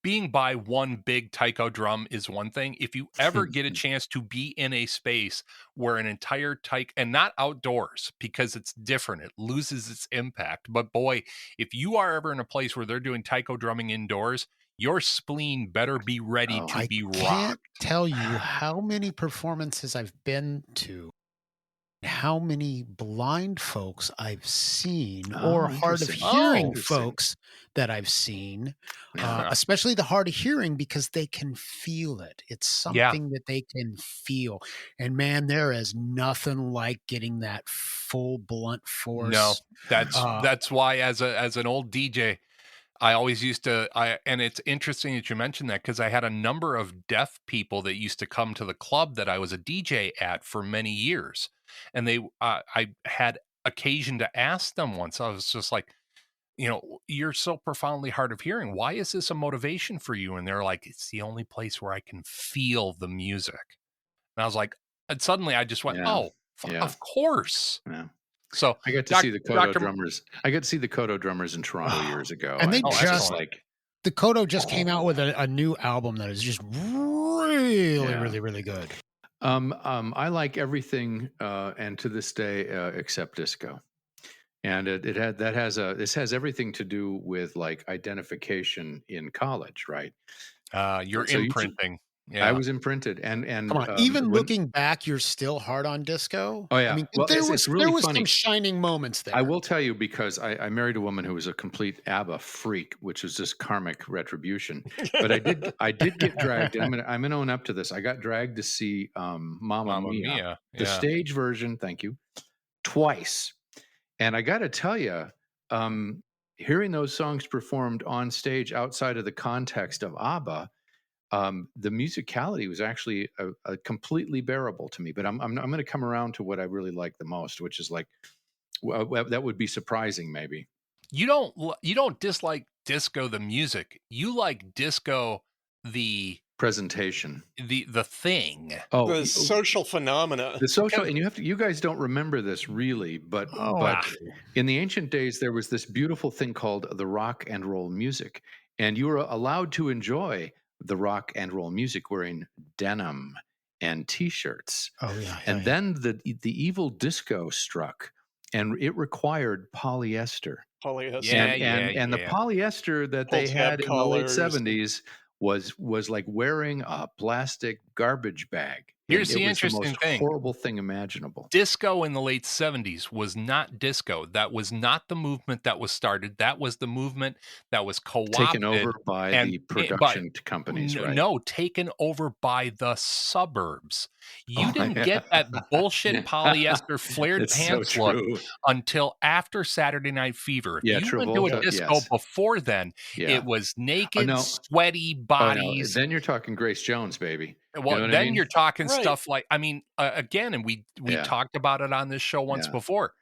being by one big taiko drum is one thing. If you ever get a chance to be in a space where an entire taiko, and not outdoors because it's different, it loses its impact. But boy, if you are ever in a place where they're doing taiko drumming indoors, your spleen better be ready to be rocked. I can't tell you how many performances I've been to, how many blind folks I've seen, or hard of hearing folks that I've seen, especially the hard of hearing, because they can feel it. It's something that they can feel. And man, there is nothing like getting that full blunt force. No, that's why as an old DJ, I always used to, and it's interesting that you mentioned that, because I had a number of deaf people that used to come to the club that I was a DJ at for many years. And I had occasion to ask them once, I was just like, you're so profoundly hard of hearing. Why is this a motivation for you? And they're like, it's the only place where I can feel the music. And I was like, and suddenly I just went, of course. Yeah. So I got to see the Kodo drummers. I got to see the Kodo drummers in Toronto years ago. And they the Kodo just came out with a new album that is just really really good. I like everything, and to this day, except disco. And this has everything to do with like identification in college, right? You're imprinting. I was imprinted, and come on, even looking back, you're still hard on disco. Oh yeah, I mean, there was some shining moments there. I will tell you, because I married a woman who was a complete ABBA freak, which was just karmic retribution. But I did get dragged. I'm gonna own up to this. I got dragged to see Mamma Mia, the stage version. Thank you, twice. And I got to tell you, hearing those songs performed on stage outside of the context of ABBA. The musicality was actually a completely bearable to me, but I'm going to come around to what I really like the most, which is like, well, that would be surprising. Maybe you don't dislike disco, the music. You like disco, the presentation, the thing, the social phenomena, the social. And you guys don't remember this really, but in the ancient days, there was this beautiful thing called the rock and roll music, and you were allowed to enjoy the rock and roll music wearing denim and t-shirts. And then the evil disco struck, and it required polyester. And the polyester that they had in the late 70s was like wearing a plastic garbage bag. Here's the interesting thing. Horrible thing imaginable. Disco in the late 70s was not disco. That was not the movement that was started. That was the movement that was co-opted. Taken over by the production companies, right? No, taken over by the suburbs. You didn't get that bullshit polyester flared pants look until after Saturday Night Fever. If you went to a disco before then, it was naked, sweaty bodies. Then you're talking Grace Jones, baby. Well, then you're talking stuff like, again, and we talked about it on this show once before.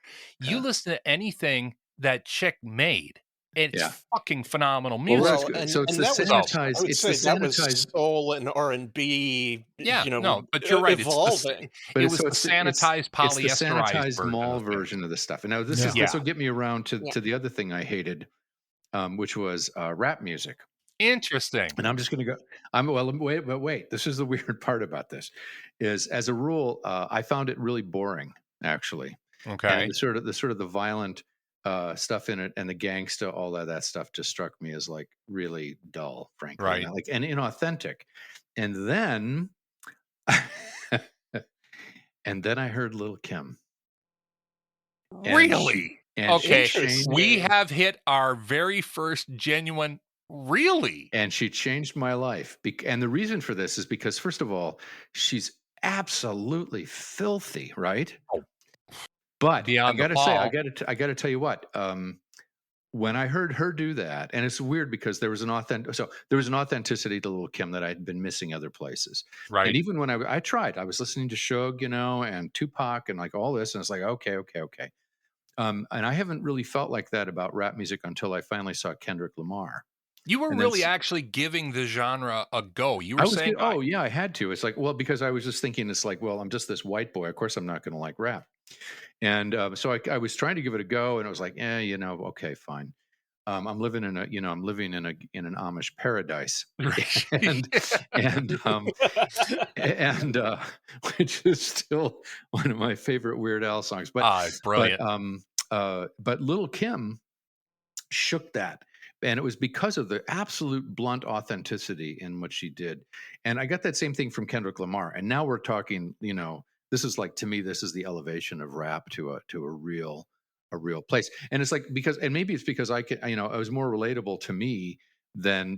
You listen to anything that chick made, it's fucking phenomenal music. So it's the sanitized. It's the sanitized soul and R&B. But you're right. Evolving. It was the sanitized polyesterized It's the sanitized mall version of the stuff. And now this will get me around to the other thing I hated, which was rap music. Interesting. And I'm just going to go. Wait. This is the weird part about this, is as a rule, I found it really boring, actually. Okay. And the sort of the violent stuff in it and the gangsta, all that stuff just struck me as like really dull, frankly. Right. And inauthentic. And then, I heard Lil' Kim. Really? Okay. We have hit our very first genuine. Really? And she changed my life. And the reason for this is because, first of all, she's absolutely filthy, right? Oh. But I got to say, I got to tell you what, when I heard her do that, and it's weird because there was an authenticity to Lil' Kim that I'd been missing other places. Right. And even when I tried, I was listening to Suge, and Tupac and like all this, and it's like, okay. And I haven't really felt like that about rap music until I finally saw Kendrick Lamar. You were And really actually giving the genre a go. You were saying, oh yeah, I had to. It's like, well, because I was just thinking, it's like, well, I'm just this white boy. Of course, I'm not going to like rap. And so I was trying to give it a go, and I was like, okay, fine. I'm living in an Amish paradise, and which is still one of my favorite Weird Al songs. But brilliant. But Lil' Kim shook that. And it was because of the absolute blunt authenticity in what she did. And I got that same thing from Kendrick Lamar. And now we're talking, this is like, to me, this is the elevation of rap to a real place. And it's like, maybe it's because it was more relatable to me than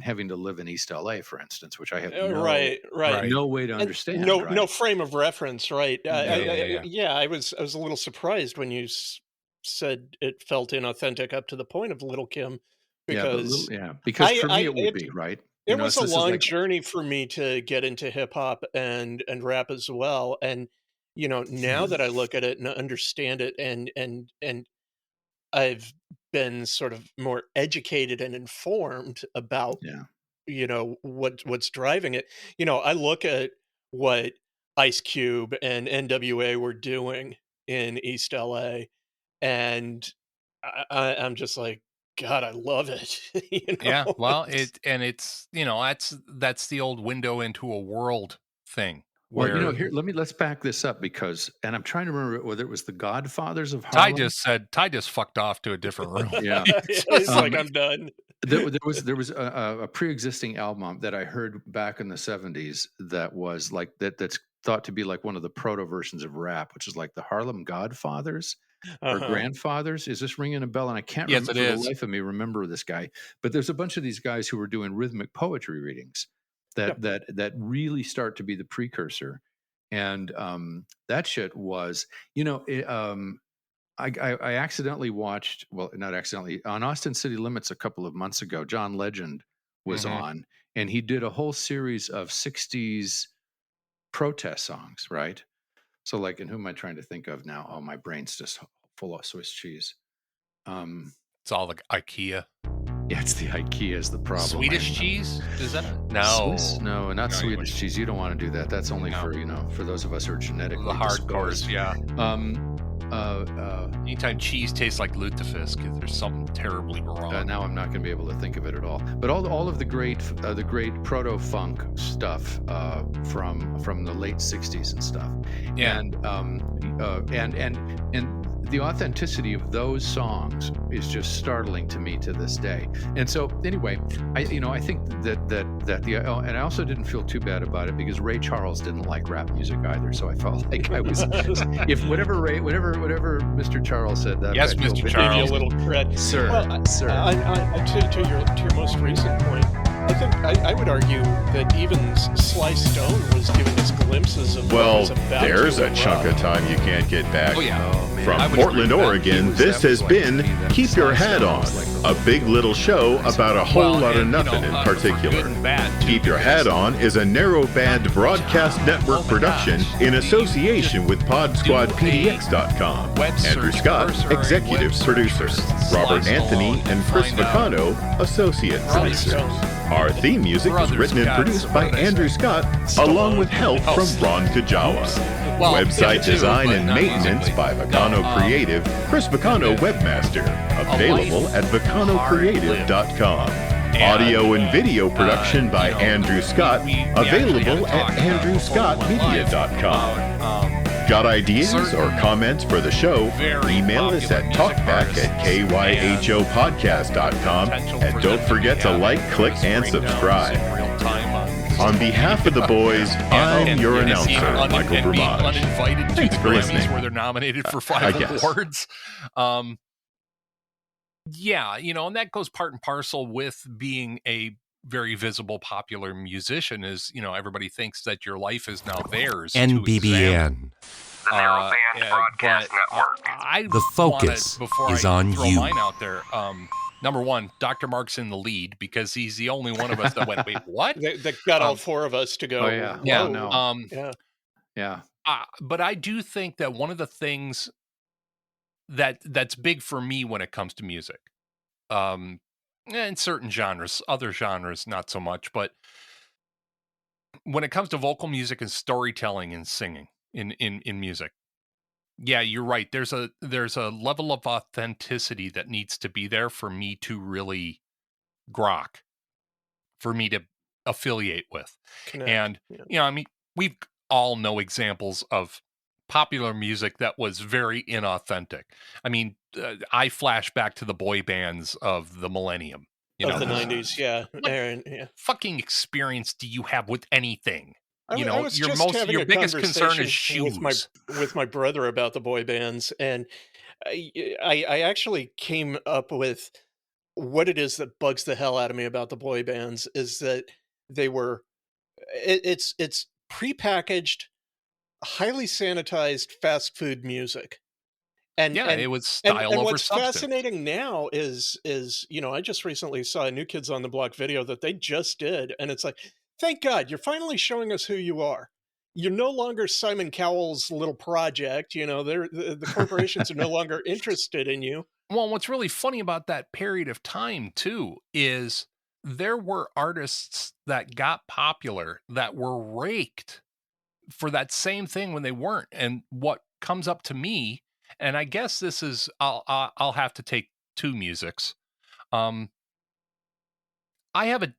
having to live in East LA, for instance, which I have no way to understand. No frame of reference. Right. I was a little surprised when you said it felt inauthentic up to the point of Lil' Kim, because because for me it would be right. It was a long journey for me to get into hip hop and rap as well. And now that I look at it and understand it, and I've been sort of more educated and informed about what's driving it. I look at what Ice Cube and NWA were doing in East LA, and I'm just like, God, I love it. Yeah, well, it's that's the old window into a world thing. Well, here, let's back this up, because, and I'm trying to remember whether it was the Godfathers of Harlem. Ty just fucked off to a different room. Yeah, it's like, I'm done. There was a pre-existing album that I heard back in the 70s that was like that's thought to be like one of the proto versions of rap, which is like the Harlem Godfathers or Grandfathers. Is this ringing a bell? And I can't remember for the life of me remember this guy. But there's a bunch of these guys who were doing rhythmic poetry readings that really start to be the precursor. And that shit was, I accidentally watched, well, not accidentally, on Austin City Limits a couple of months ago, John Legend was on, and he did a whole series of 60s protest songs, right? So like, and who am I trying to think of now? Oh, my brain's just full of Swiss cheese. It's all like IKEA. Yeah, it's the IKEA is the problem. Swedish cheese? Is that no? Swiss? No, not Swedish cheese. You don't want to do that. That's only for those of us who are genetically the hardcores. disposed. Yeah. Anytime cheese tastes like lutefisk, there's something terribly wrong. Now I'm not going to be able to think of it at all. But all of the great proto funk stuff from the late '60s and stuff. Yeah. And the authenticity of those songs is just startling to me to this day. And so anyway, I think that and I also didn't feel too bad about it, because Ray Charles didn't like rap music either. So I felt like I was, if whatever Mr. Charles said, that yes, Mr. Charles, give you a little credit, sir. Sir, to your most recent point, I think I would argue that even Sly Stone was giving us glimpses of what was about there's to a chunk of time you can't get back. Oh, yeah. From Portland, Oregon, this has been Keep Your Hat On, a big little show about a whole lot of nothing in particular. Keep Your Hat On is a narrow-band broadcast network production in association with PodSquadPDX.com. Andrew Scott, executive producer. Robert Anthony and Chris Vacano, associate producers. Our theme music was written and produced by Andrew Scott, along with help from Ron Kajawa. Website design and maintenance by Vacano Creative, Chris Vacano Webmaster, available at vacanocreative.com. Audio and video production by Andrew Scott, available at andrewscottmedia.com. Got ideas or comments for the show? Email us at talkback@kyhopodcast.com, and don't forget to like, click, and subscribe. On behalf of the boys, I'm your announcer, Michael Brumage. Uninvited Thanks to for the Grammys listening. where they're nominated for 5 awards. And that goes part and parcel with being a very visible, popular musician. Is everybody thinks that your life is now theirs. NBBN. The Narrowband Broadcast Network. The focus is on throw you. Mine out there. Number one, Dr. Mark's in the lead because he's the only one of us that went, wait, what? That got all four of us to go. Oh, yeah. Yeah. No. Yeah. But I do think that one of the things that's big for me when it comes to music, in certain genres, other genres, not so much. But when it comes to vocal music and storytelling and singing in music, yeah, you're right. There's a level of authenticity that needs to be there for me to really grok, for me to affiliate with. Connect. And, I mean, we all know examples of popular music that was very inauthentic. I mean, I flash back to the boy bands of the millennium. Of the 90s, yeah. What fucking experience do you have with anything? I was your just having your a biggest concern is conversation shoes. with my brother about the boy bands, and I actually came up with what it is that bugs the hell out of me about the boy bands is that they were it's prepackaged, highly sanitized fast food music. And it was style over what's substance. fascinating now is I just recently saw a New Kids on the Block video that they just did, and it's like, thank God you're finally showing us who you are. You're no longer Simon Cowell's little project. The corporations are no longer interested in you. Well, what's really funny about that period of time too is there were artists that got popular that were raked for that same thing when they weren't. And what comes up to me, and I guess this is, I'll have to take two musics. I have a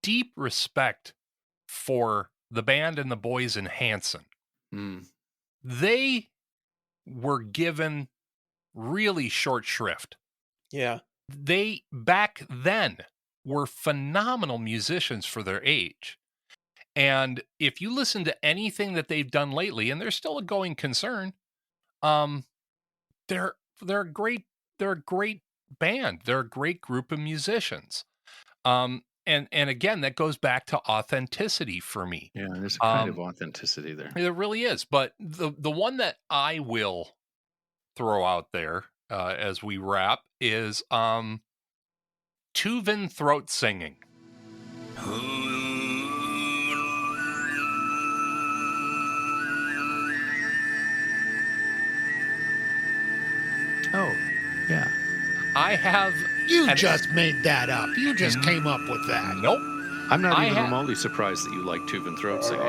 deep respect for the band and the boys in Hanson. They were given really short shrift. Yeah. They back then were phenomenal musicians for their age. And if you listen to anything that they've done lately, and they're still a going concern, they're a great band. They're a great group of musicians. And again, that goes back to authenticity for me. Yeah, there's a kind of authenticity there. There really is. But the one that I will throw out there as we wrap is Tuvan throat singing. Oh, yeah. I have... You just made that up. You just came up with that. Nope. I'm not even remotely surprised that you like Tuvan throat singing.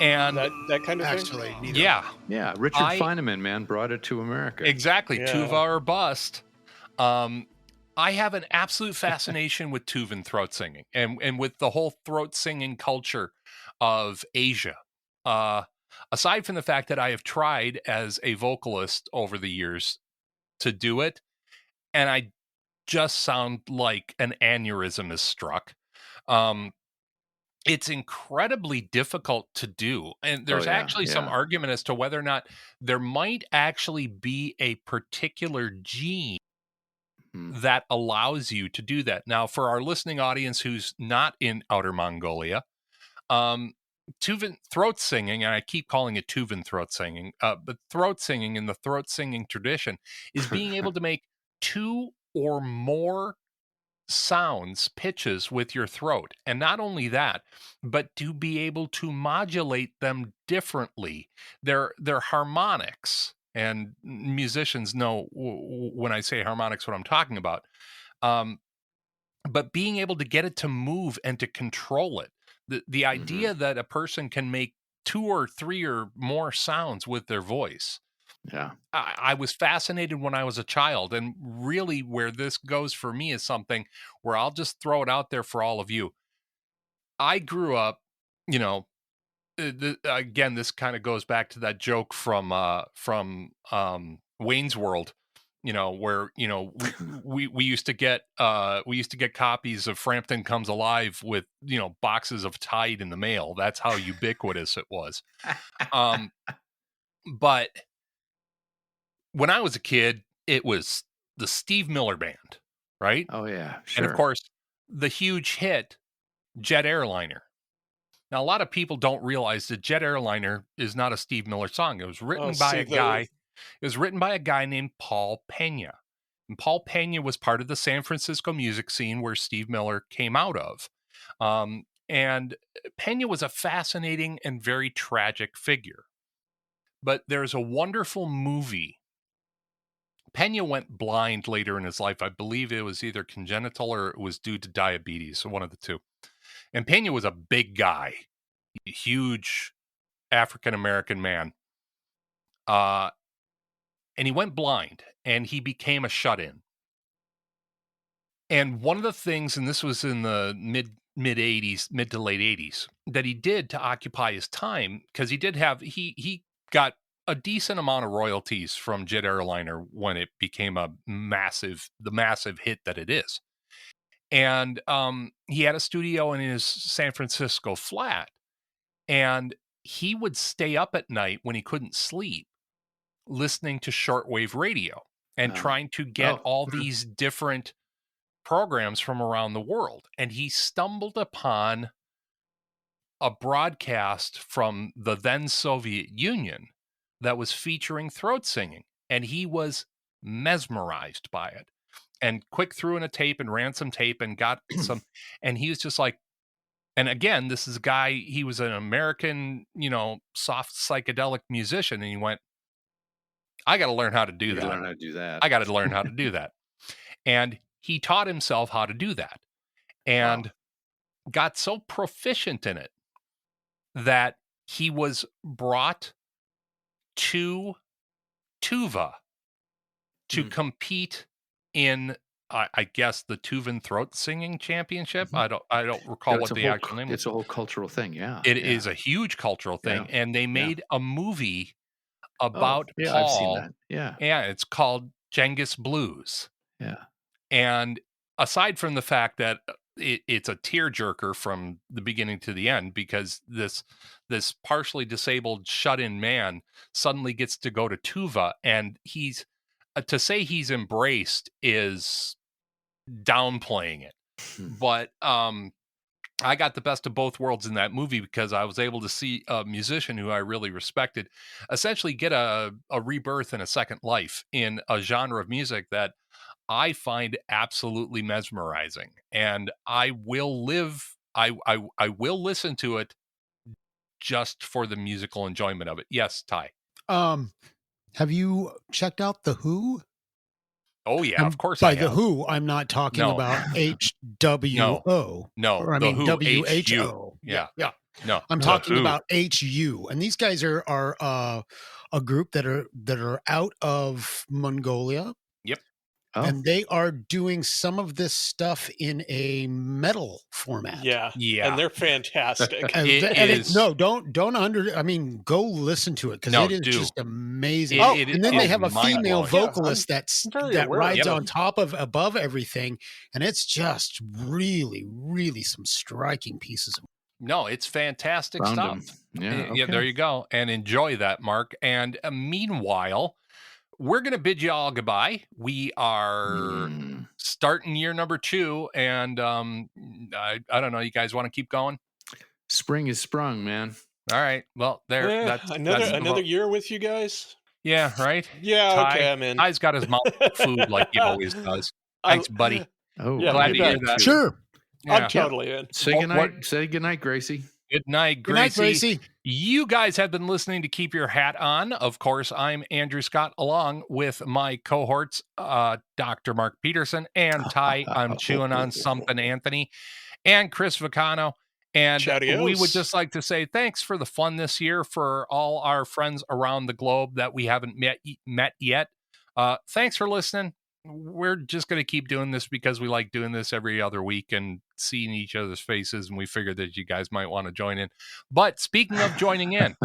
And that kind of actually, thing? Yeah. Yeah, Richard Feynman, man, brought it to America. Exactly. Yeah. Tuva or bust. I have an absolute fascination with Tuvan throat singing and with the whole throat singing culture of Asia. Aside from the fact that I have tried as a vocalist over the years to do it, and I just sound like an aneurysm is struck. It's incredibly difficult to do. And there's some argument as to whether or not there might actually be a particular gene that allows you to do that. Now, for our listening audience who's not in Outer Mongolia, Tuvan throat singing, and I keep calling it Tuvan throat singing, but throat singing in the throat singing tradition is being able to make two or more sounds, pitches with your throat. And not only that, but to be able to modulate them differently. They're harmonics. And musicians know when I say harmonics what I'm talking about. But being able to get it to move and to control it. The idea that a person can make two or three or more sounds with their voice. Yeah. I was fascinated when I was a child, and really where this goes for me is something where I'll just throw it out there for all of you. I grew up, again, this kind of goes back to that joke from Wayne's World, where, we used to get copies of Frampton Comes Alive with, boxes of Tide in the mail. That's how ubiquitous it was. But when I was a kid, it was the Steve Miller Band, right? Oh, yeah, sure. And of course, the huge hit, Jet Airliner. Now, a lot of people don't realize that Jet Airliner is not a Steve Miller song. It was written by a guy. It was written by a guy named Paul Pena. And Paul Pena was part of the San Francisco music scene where Steve Miller came out of. And Pena was a fascinating and very tragic figure. But there's a wonderful movie Pena went blind later in his life. I believe it was either congenital or it was due to diabetes, so one of the two. And Pena was a big guy, a huge African-American man. And he went blind, and he became a shut-in. And one of the things, and this was in the mid to late 80s, that he did to occupy his time, because he got a decent amount of royalties from Jet Airliner when it became the massive hit that it is. And he had a studio in his San Francisco flat, and he would stay up at night when he couldn't sleep, listening to shortwave radio and trying to get all these different programs from around the world. And he stumbled upon a broadcast from the then Soviet Union that was featuring throat singing, and he was mesmerized by it, and quick threw in a tape and ran some tape and got some, and he was just like, and again, this is a guy, he was an American, soft psychedelic musician, and he went, I got to learn how to do that. I got to learn how to do that. And he taught himself how to do that, and got so proficient in it that he was brought to TUVA to compete in, I guess, the Tuvan Throat Singing Championship. I don't recall what the actual name is. It's a whole cultural thing, yeah. It is a huge cultural thing, and they made a movie about Paul. I've seen that. Yeah, it's called GENGHIS Blues. Yeah. And aside from the fact that it's a tearjerker from the beginning to the end, because this partially disabled shut-in man suddenly gets to go to TUVA, and he's to say he's embraced is downplaying it. But I got the best of both worlds in that movie, because I was able to see a musician who I really respected essentially get a rebirth and a second life in a genre of music that I find absolutely mesmerizing, and I will listen to it just for the musical enjoyment of it. Yes, Ty. Have you checked out The Who? Oh yeah, of course. By The Who, I'm not talking about HWO. No, or I mean WHO. Yeah. No, I'm talking about HU, and these guys are a group that are out of Mongolia. Yep. And they are doing some of this stuff in a metal format. Yeah. And they're fantastic. Go listen to it, because it is just amazing. And then they have a female vocalist that rides on top of above everything, and it's just really, really some striking pieces of. No, it's fantastic stuff. Yeah, there you go. And enjoy that, Mark. And meanwhile, we're going to bid you all goodbye. We are starting year number 2, and I don't know. You guys want to keep going? Spring is sprung, man. All right. Well, that's another year with you guys. Yeah. Right. Yeah. Ty, okay. I'm in. Ty's got his mouth food like he always does. Thanks, buddy. Oh, yeah, glad to hear that. Sure. Yeah. I'm totally in. Say goodnight. Say goodnight, Gracie. Good night, Gracie. Good night, Gracie. You guys have been listening to Keep Your Hat On. Of course, I'm Andrew Scott, along with my cohorts, Dr. Mark Peterson and Ty. I'm chewing on something, Anthony, and Chris Vicano. And we would just like to say thanks for the fun this year for all our friends around the globe that we haven't met yet. Thanks for listening. We're just going to keep doing this because we like doing this every other week and seeing each other's faces, and we figured that you guys might want to join in. But speaking of joining in,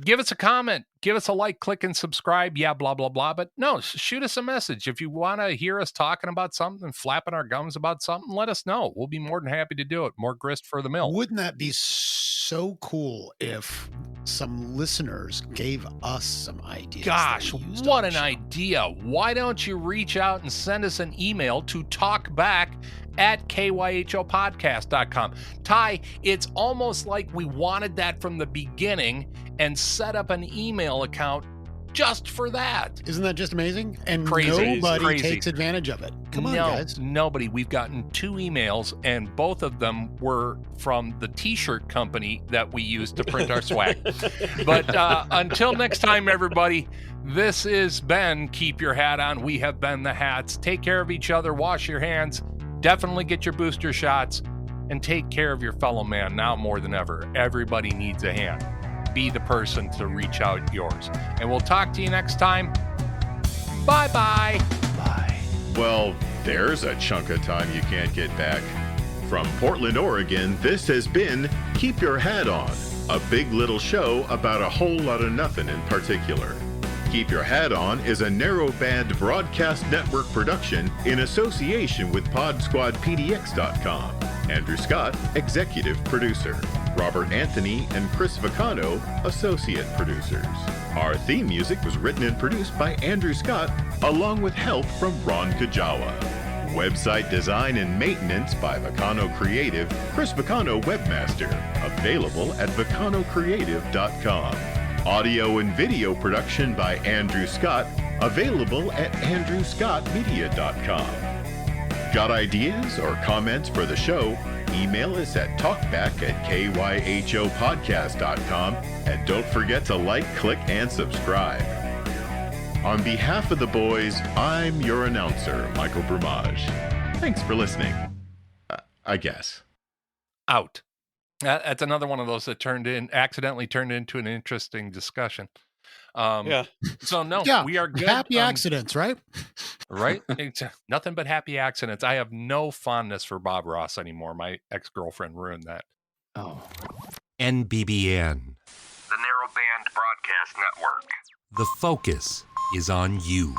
give us a comment, give us a like, click and subscribe. Yeah, blah, blah, blah. But no, shoot us a message. If you want to hear us talking about something, flapping our gums about something, let us know. We'll be more than happy to do it. More grist for the mill. Wouldn't that be so cool if some listeners gave us some ideas? Gosh, what an idea. Why don't you reach out and send us an email to talkback@kyhopodcast.com. Ty, it's almost like we wanted that from the beginning and set up an email account just for that. Isn't that just amazing? And Crazy. nobody takes advantage of it. Come on, guys. Nobody. We've gotten 2 emails, and both of them were from the t-shirt company that we use to print our swag. But until next time, everybody, this has been Keep Your Hat On. We have been the Hats. Take care of each other. Wash your hands. Definitely get your booster shots. And take care of your fellow man now more than ever. Everybody needs a hand. Be the person to reach out yours. And we'll talk to you next time. Bye-bye. Bye. Well, there's a chunk of time you can't get back. From Portland, Oregon, this has been Keep Your Hat On, a big little show about a whole lot of nothing in particular. Keep Your Hat On is a narrow-band broadcast network production in association with PodSquadPDX.com. Andrew Scott, executive producer. Robert Anthony and Chris Vicano, associate producers. Our theme music was written and produced by Andrew Scott, along with help from Ron Kajawa. Website design and maintenance by Vicano Creative, Chris Vicano Webmaster, available at VicanoCreative.com. Audio and video production by Andrew Scott, available at AndrewScottMedia.com. Got ideas or comments for the show? Email us at talkback@kyhopodcast.com, and don't forget to like, click, and subscribe. On behalf of the boys, I'm your announcer, Michael Brumage. Thanks for listening. I guess. Out. That's another one of those that accidentally turned into an interesting discussion. Yeah. So no, we are good. Happy accidents, right? Right? It's nothing but happy accidents. I have no fondness for Bob Ross anymore. My ex-girlfriend ruined that. Oh. NBBN. The Narrowband Broadcast Network. The focus is on you.